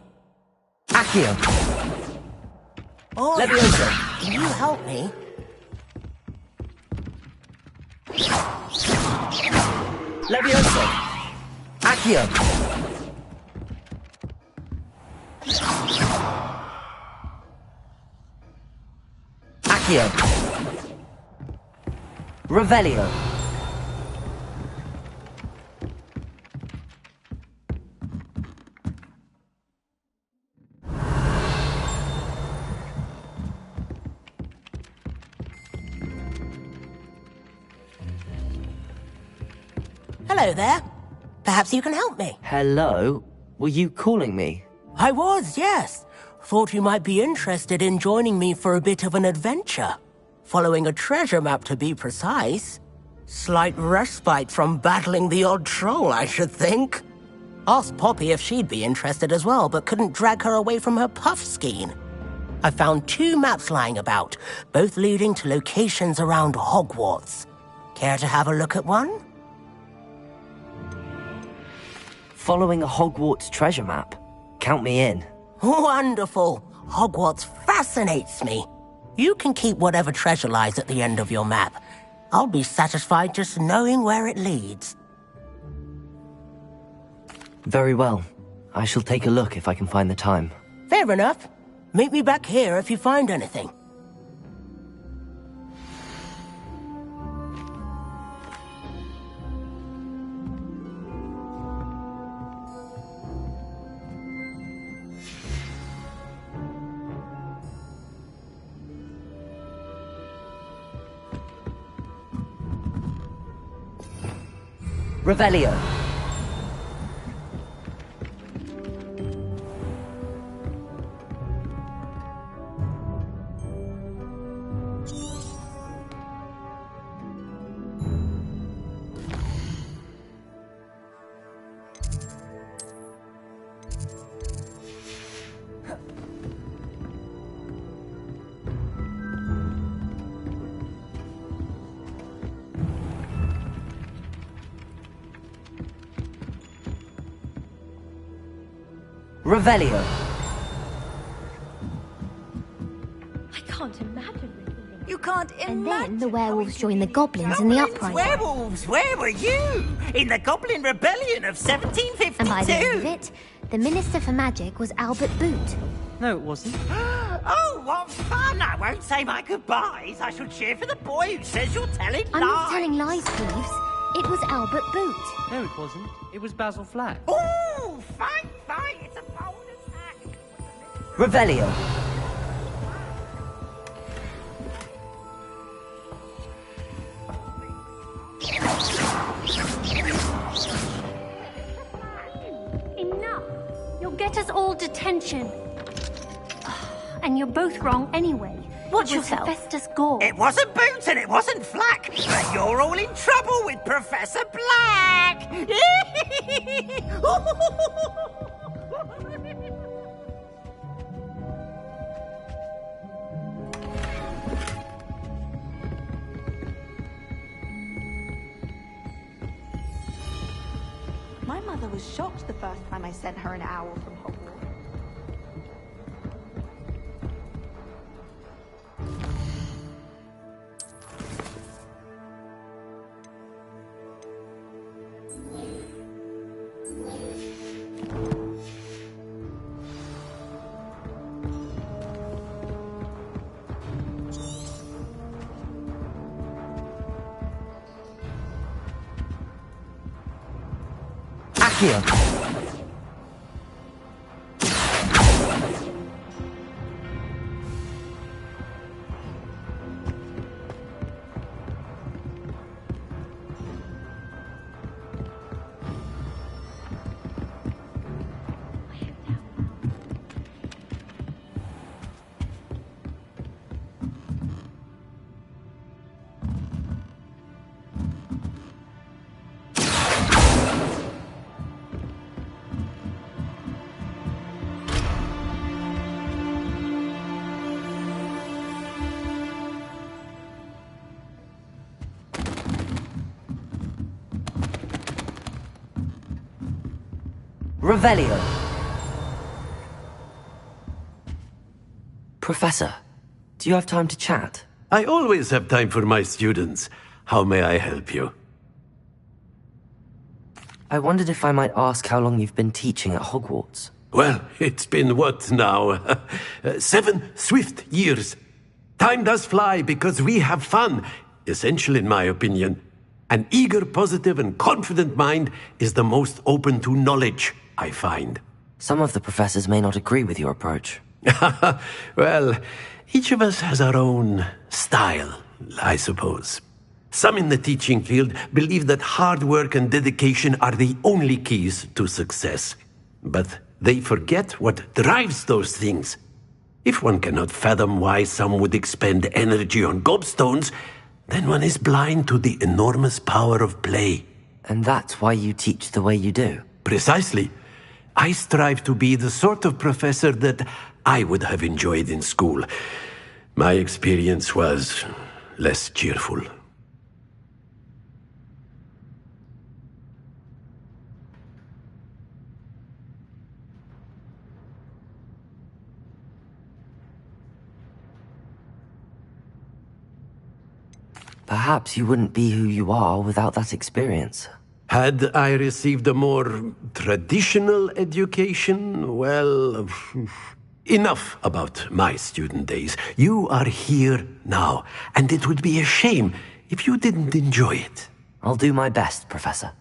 Speaker 12: Accio!
Speaker 11: Oh,
Speaker 12: Levioso!
Speaker 11: can you help me?
Speaker 12: Levioso! Accio! Accio! Revelio!
Speaker 11: Hello there. Perhaps you can help me.
Speaker 12: Hello? Were you calling me?
Speaker 11: I was, yes. Thought you might be interested in joining me for a bit of an adventure. Following a treasure map, to be precise. Slight respite from battling the odd troll, I should think. Asked Poppy if she'd be interested as well, but couldn't drag her away from her puff skein. I found 2 maps lying about, both leading to locations around Hogwarts. Care to have a look at one?
Speaker 1: Following a Hogwarts treasure map? Count me in.
Speaker 11: Wonderful. Hogwarts fascinates me. You can keep whatever treasure lies at the end of your map. I'll be satisfied just knowing where it leads.
Speaker 1: Very well. I shall take a look if I can find the time.
Speaker 11: Fair enough. Meet me back here if you find anything.
Speaker 1: Revelio!
Speaker 12: Revelio.
Speaker 19: I can't imagine.
Speaker 3: You can't imagine.
Speaker 5: And then the werewolves joined the goblins in the uprising.
Speaker 20: Werewolves, where were you? In the Goblin Rebellion of 1752.
Speaker 5: And by the end of it, the Minister for Magic was Albert Boot.
Speaker 20: No, it wasn't. Oh, what fun! I won't say my goodbyes. I shall cheer for the boy who says you're telling lies.
Speaker 5: I'm not telling lies, Peeves. It was Albert Boot.
Speaker 20: No, it wasn't. It was Basil Flack. Oh, fight! It's a bold attack.
Speaker 12: Revelio.
Speaker 19: Enough! You'll get us all detention. And you're both wrong anyway.
Speaker 20: Watch
Speaker 19: it was
Speaker 20: yourself.
Speaker 19: Festus Gore.
Speaker 20: It wasn't Boots and it wasn't Flack, but you're all in trouble with Professor Black.
Speaker 13: My mother was shocked the first time I sent her an owl from Hogwarts.
Speaker 12: Accio. Revelio. Professor, do you have time to chat?
Speaker 14: I always have time for my students. How may I help you?
Speaker 1: I wondered if I might ask how long you've been teaching at Hogwarts.
Speaker 14: Well, it's been what now? 7 swift years. Time does fly because we have fun. Essential in my opinion. An eager, positive, and confident mind is the most open to knowledge, I find.
Speaker 1: Some of the professors may not agree with your approach.
Speaker 14: Well, each of us has our own style, I suppose. Some in the teaching field believe that hard work and dedication are the only keys to success. But they forget what drives those things. If one cannot fathom why some would expend energy on gobstones, then one is blind to the enormous power of play.
Speaker 1: And that's why you teach the way you do?
Speaker 14: Precisely. I strive to be the sort of professor that I would have enjoyed in school. My experience was less cheerful.
Speaker 1: Perhaps you wouldn't be who you are without that experience.
Speaker 14: Had I received a more traditional education, well, enough about my student days. You are here now, and it would be a shame if you didn't enjoy it.
Speaker 1: I'll do my best, Professor.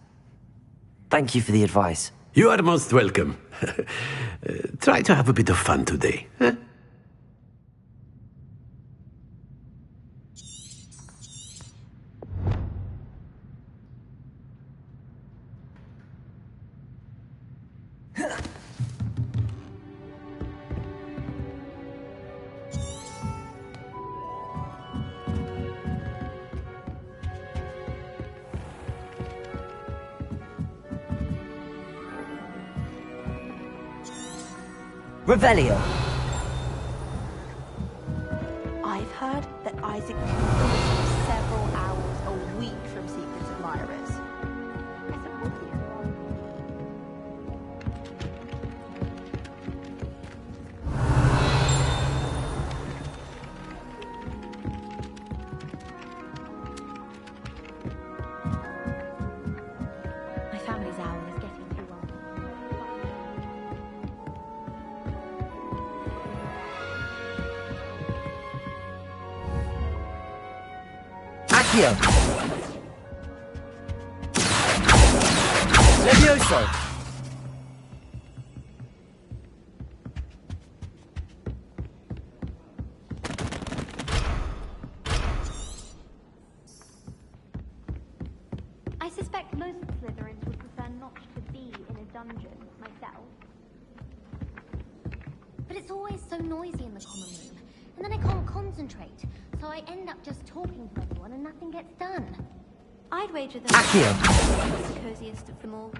Speaker 1: Thank you for the advice.
Speaker 14: You are most welcome. Try to have a bit of fun today. Huh?
Speaker 12: Revelio.
Speaker 13: I've heard that Isaac spends several hours a week from Secret's admirers.
Speaker 12: Accio! Levioso!
Speaker 19: I suspect most Slytherins would prefer not to be in a dungeon myself.
Speaker 5: But it's always so noisy in the common room, and then I can't concentrate, so I end up just talking to everyone and nothing gets done.
Speaker 19: I'd wager that
Speaker 12: Accio!
Speaker 19: it's the coziest of them all.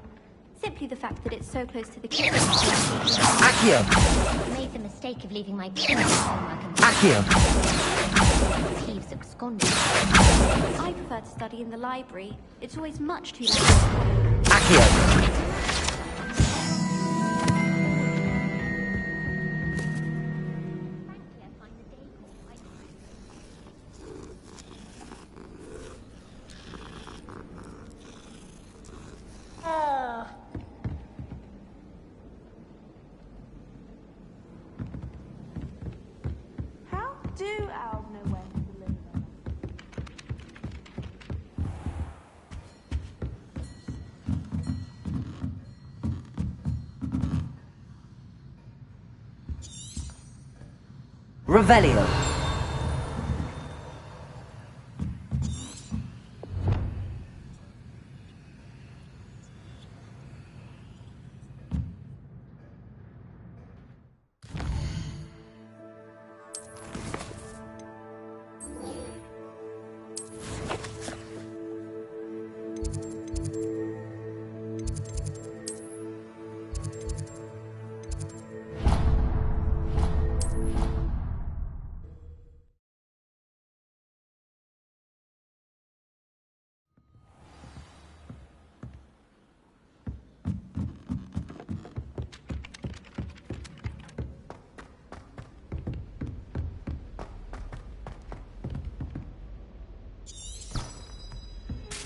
Speaker 19: Simply the fact that it's so close to the kitchen.
Speaker 12: Accio!
Speaker 5: I made the mistake of leaving my Peeves homework and
Speaker 12: Accio!
Speaker 5: Peeves absconded.
Speaker 19: I prefer to study in the library. It's always much too loud.
Speaker 12: Accio!
Speaker 13: How do owls know when to deliver them?
Speaker 12: Revelio!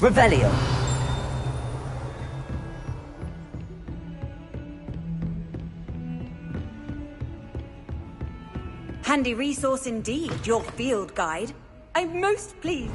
Speaker 12: Revelio!
Speaker 3: Handy resource indeed, your field guide. I'm most pleased.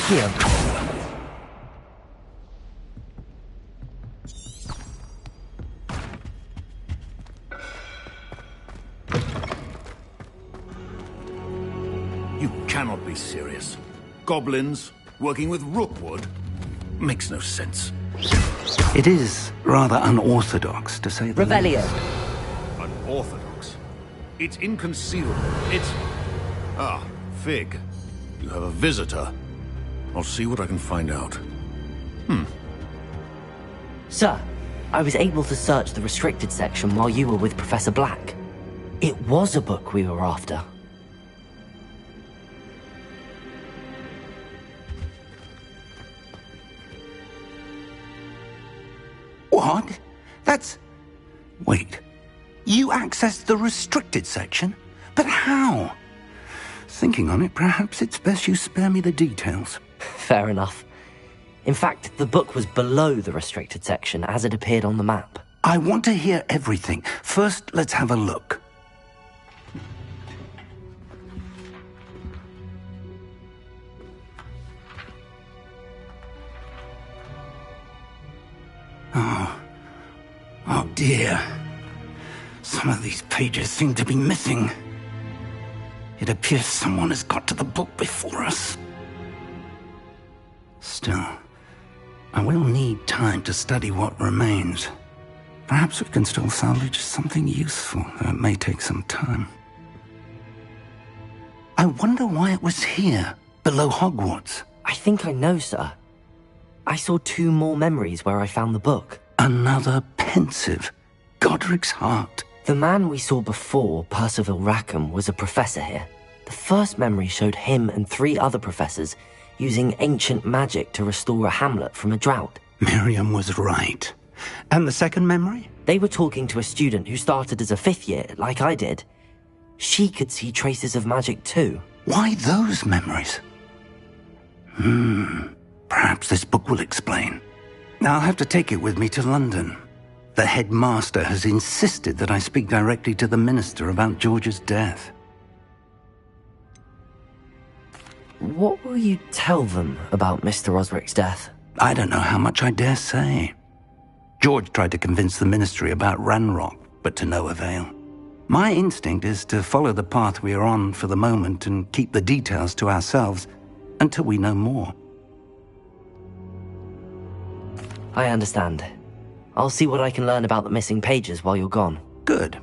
Speaker 12: Accio!
Speaker 16: You cannot be serious. Goblins working with Rookwood? Makes no sense.
Speaker 7: It is rather unorthodox, to say the
Speaker 12: Revelio!
Speaker 7: least.
Speaker 16: Unorthodox? It's inconceivable. It's... Ah, Fig. You have a visitor. I'll see what I can find out.
Speaker 1: Sir, I was able to search the restricted section while you were with Professor Black. It was a book we were after.
Speaker 7: What? That's... Wait. You accessed the restricted section? But how? Thinking on it, perhaps it's best you spare me the details.
Speaker 1: Fair enough. In fact, the book was below the restricted section as it appeared on the map.
Speaker 7: I want to hear everything. First, let's have a look. Oh dear. Some of these pages seem to be missing. It appears someone has got to the book before us. Still, I will need time to study what remains. Perhaps we can still salvage something useful, though it may take some time. I wonder why it was here, below Hogwarts.
Speaker 1: I think I know, sir. I saw 2 more memories where I found the book.
Speaker 7: Another pensive. Godric's heart.
Speaker 1: The man we saw before, Percival Rackham, was a professor here. The first memory showed him and 3 other professors using ancient magic to restore a hamlet from a drought.
Speaker 7: Miriam was right. And the second memory?
Speaker 1: They were talking to a student who started as a 5th year, like I did. She could see traces of magic too.
Speaker 7: Why those memories? Perhaps this book will explain. I'll have to take it with me to London. The headmaster has insisted that I speak directly to the minister about George's death.
Speaker 1: What will you tell them about Mr. Osric's death?
Speaker 7: I don't know how much I dare say. George tried to convince the ministry about Ranrock, but to no avail. My instinct is to follow the path we are on for the moment and keep the details to ourselves until we know more.
Speaker 1: I understand. I'll see what I can learn about the missing pages while you're gone.
Speaker 7: Good.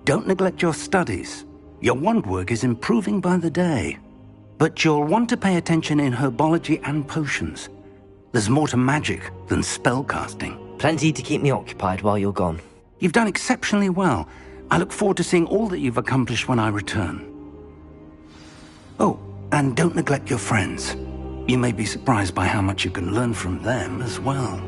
Speaker 7: Don't neglect your studies. Your wand work is improving by the day. But you'll want to pay attention in herbology and potions. There's more to magic than spellcasting.
Speaker 1: Plenty to keep me occupied while you're gone.
Speaker 7: You've done exceptionally well. I look forward to seeing all that you've accomplished when I return. Oh, and don't neglect your friends. You may be surprised by how much you can learn from them as well.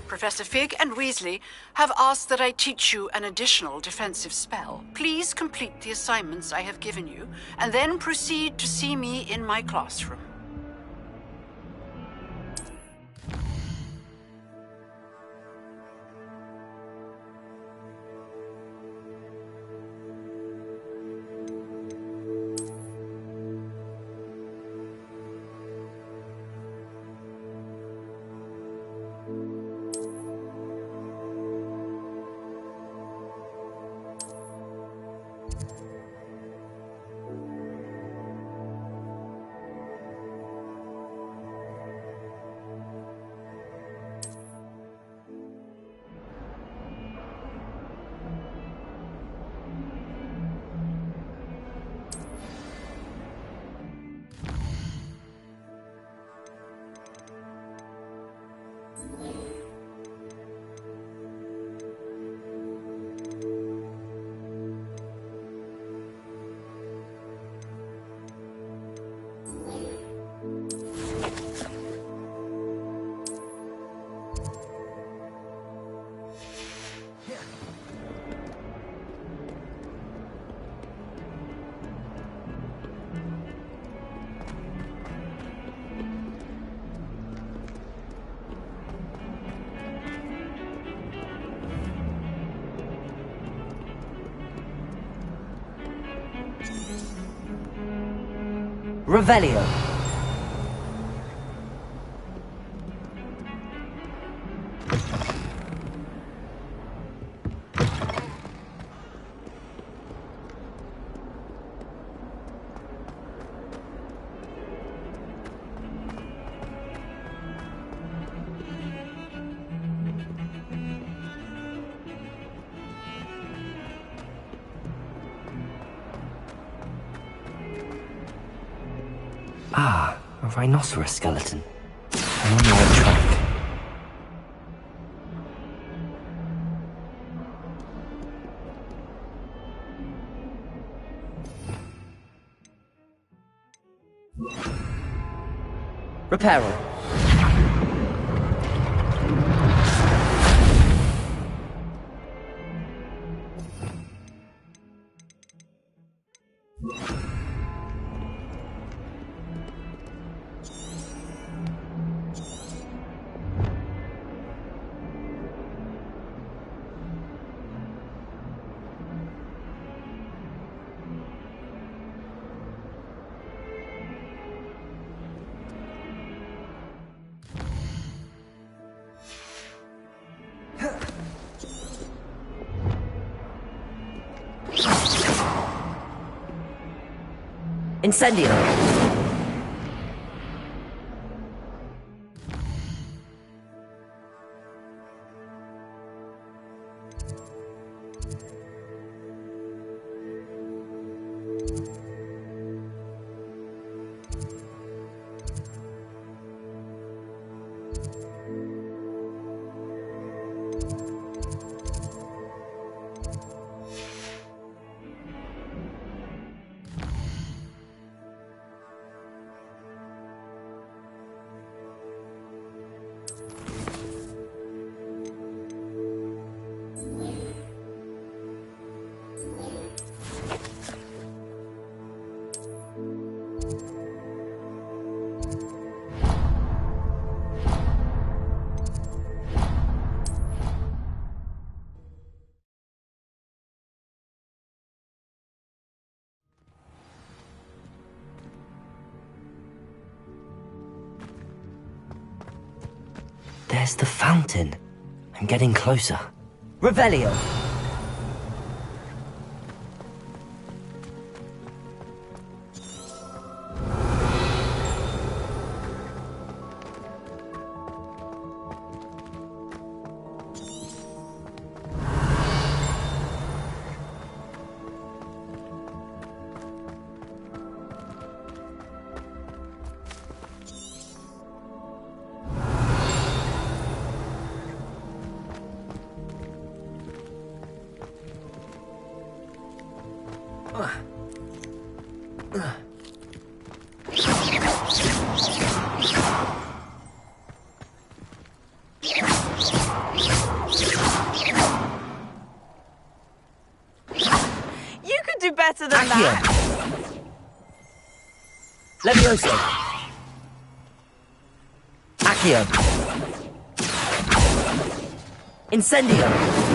Speaker 6: Professor Fig and Weasley have asked that I teach you an additional defensive spell. Please complete the assignments I have given you, and then proceed to see me in my classroom.
Speaker 12: Revelio.
Speaker 1: Ah, a rhinoceros skeleton. I'm on the right track.
Speaker 12: Reparo. Incendio.
Speaker 1: There's the fountain. I'm getting closer.
Speaker 12: Revelio.
Speaker 3: You could do better than that.
Speaker 12: Levioso. Accio. Incendio.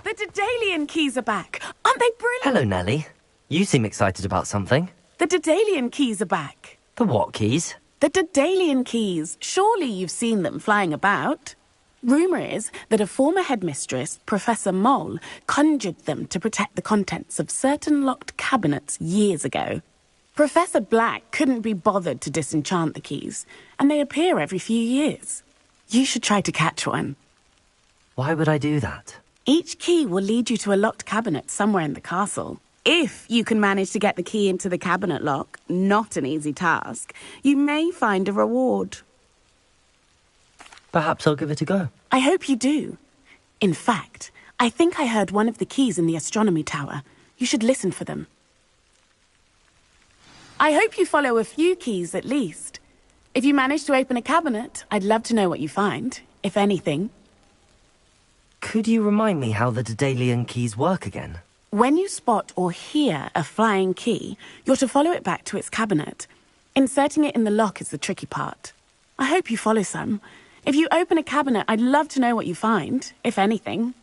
Speaker 3: The Daedalian keys are back. Aren't they brilliant?
Speaker 1: Hello, Nellie. You seem excited about something.
Speaker 3: The Daedalian keys are back.
Speaker 1: The what keys?
Speaker 3: The Daedalian keys. Surely you've seen them flying about. Rumour is that a former headmistress, Professor Mole, conjured them to protect the contents of certain locked cabinets years ago. Professor Black couldn't be bothered to disenchant the keys, and they appear every few years. You should try to catch one.
Speaker 1: Why would I do that?
Speaker 3: Each key will lead you to a locked cabinet somewhere in the castle. If you can manage to get the key into the cabinet lock, not an easy task, you may find a reward.
Speaker 1: Perhaps I'll give it a go.
Speaker 3: I hope you do. In fact, I think I heard one of the keys in the astronomy tower. You should listen for them. I hope you follow a few keys at least. If you manage to open a cabinet, I'd love to know what you find, if anything.
Speaker 1: Could you remind me how the Daedalian keys work again?
Speaker 3: When you spot or hear a flying key, you're to follow it back to its cabinet. Inserting it in the lock is the tricky part. I hope you follow some. If you open a cabinet, I'd love to know what you find, if anything.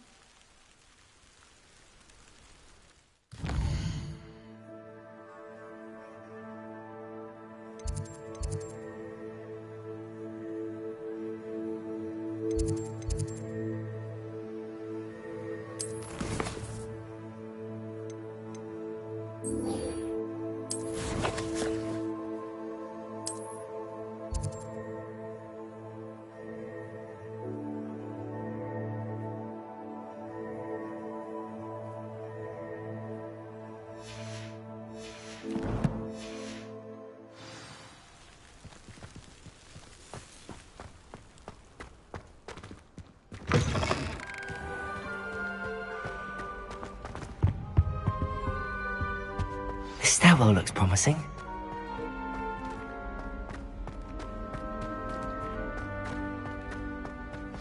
Speaker 1: This stairwell looks promising.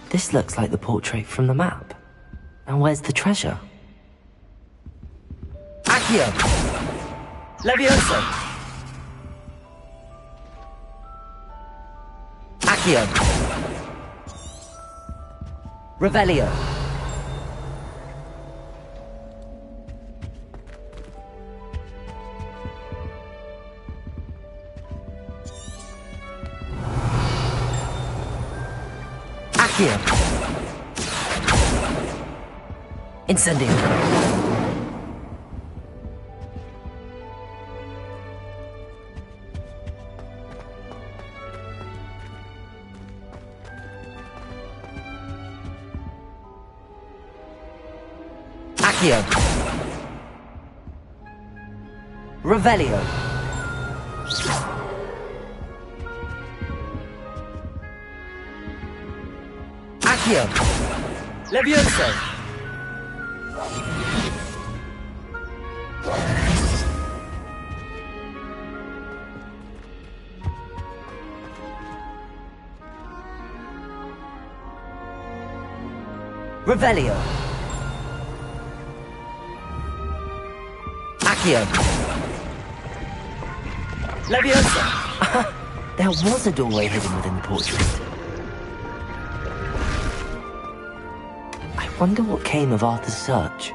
Speaker 1: This looks like the portrait from the map. Now where's the treasure?
Speaker 12: Accio! Levioso! Accio! Revelio! Accio! Incendio! Accio! Revelio! Accio! Levioso! Revelio! Accio! Leviosa!
Speaker 1: There was a doorway hidden within the portrait. I wonder what came of Arthur's search.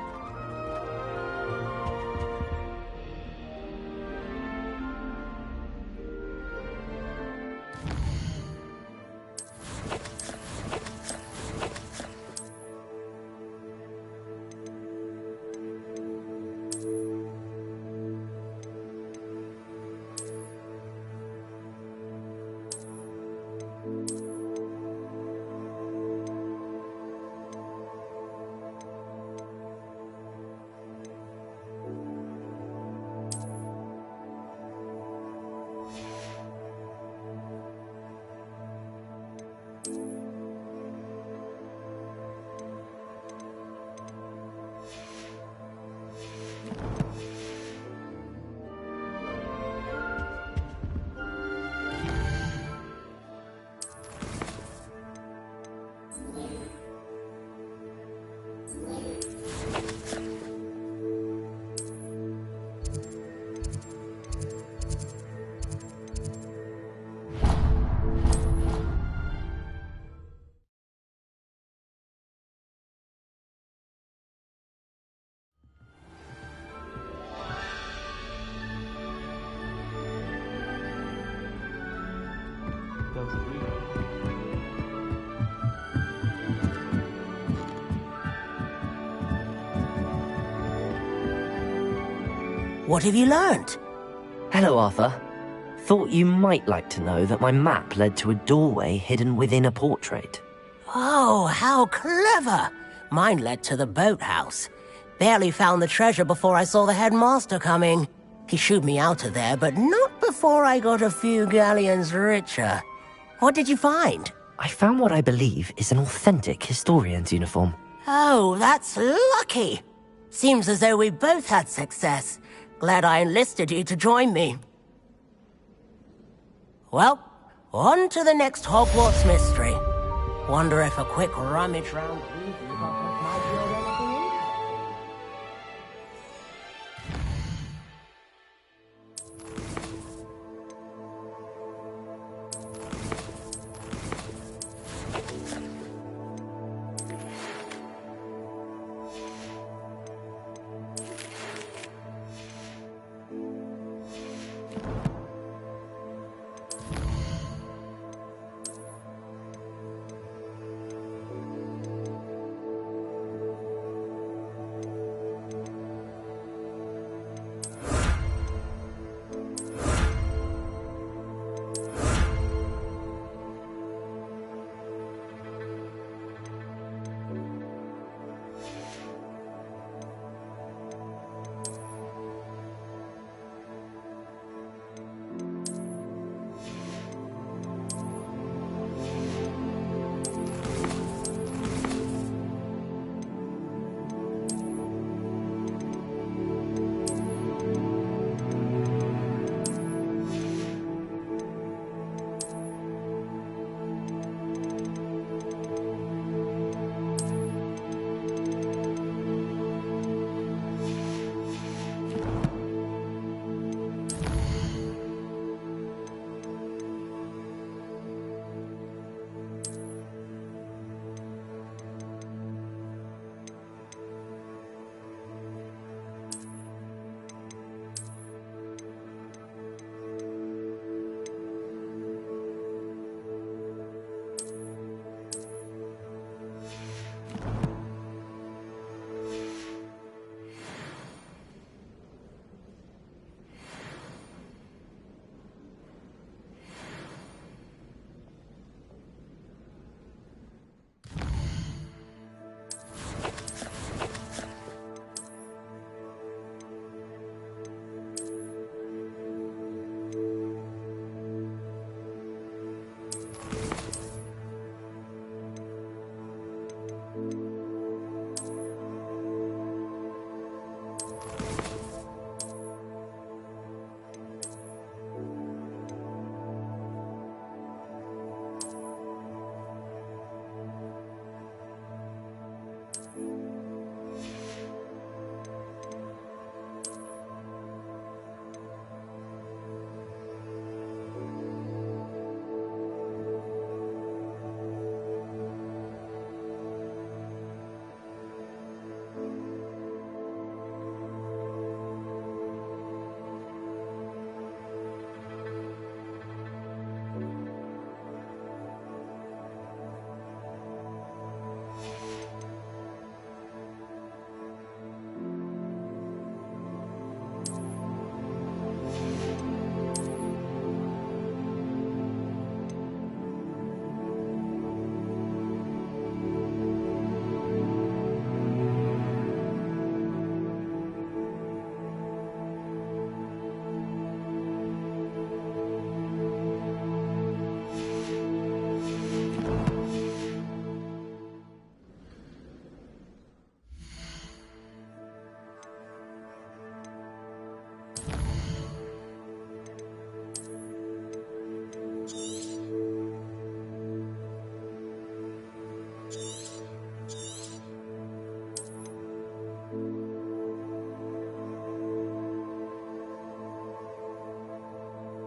Speaker 11: What have you learnt?
Speaker 1: Hello, Arthur. Thought you might like to know that my map led to a doorway hidden within a portrait.
Speaker 11: Oh, how clever! Mine led to the boathouse. Barely found the treasure before I saw the headmaster coming. He shooed me out of there, but not before I got a few galleons richer. What did you find?
Speaker 1: I found what I believe is an authentic historian's uniform.
Speaker 11: Oh, that's lucky. Seems as though we both had success. Glad I enlisted you to join me. Well, on to the next Hogwarts mystery. Wonder if a quick rummage round might be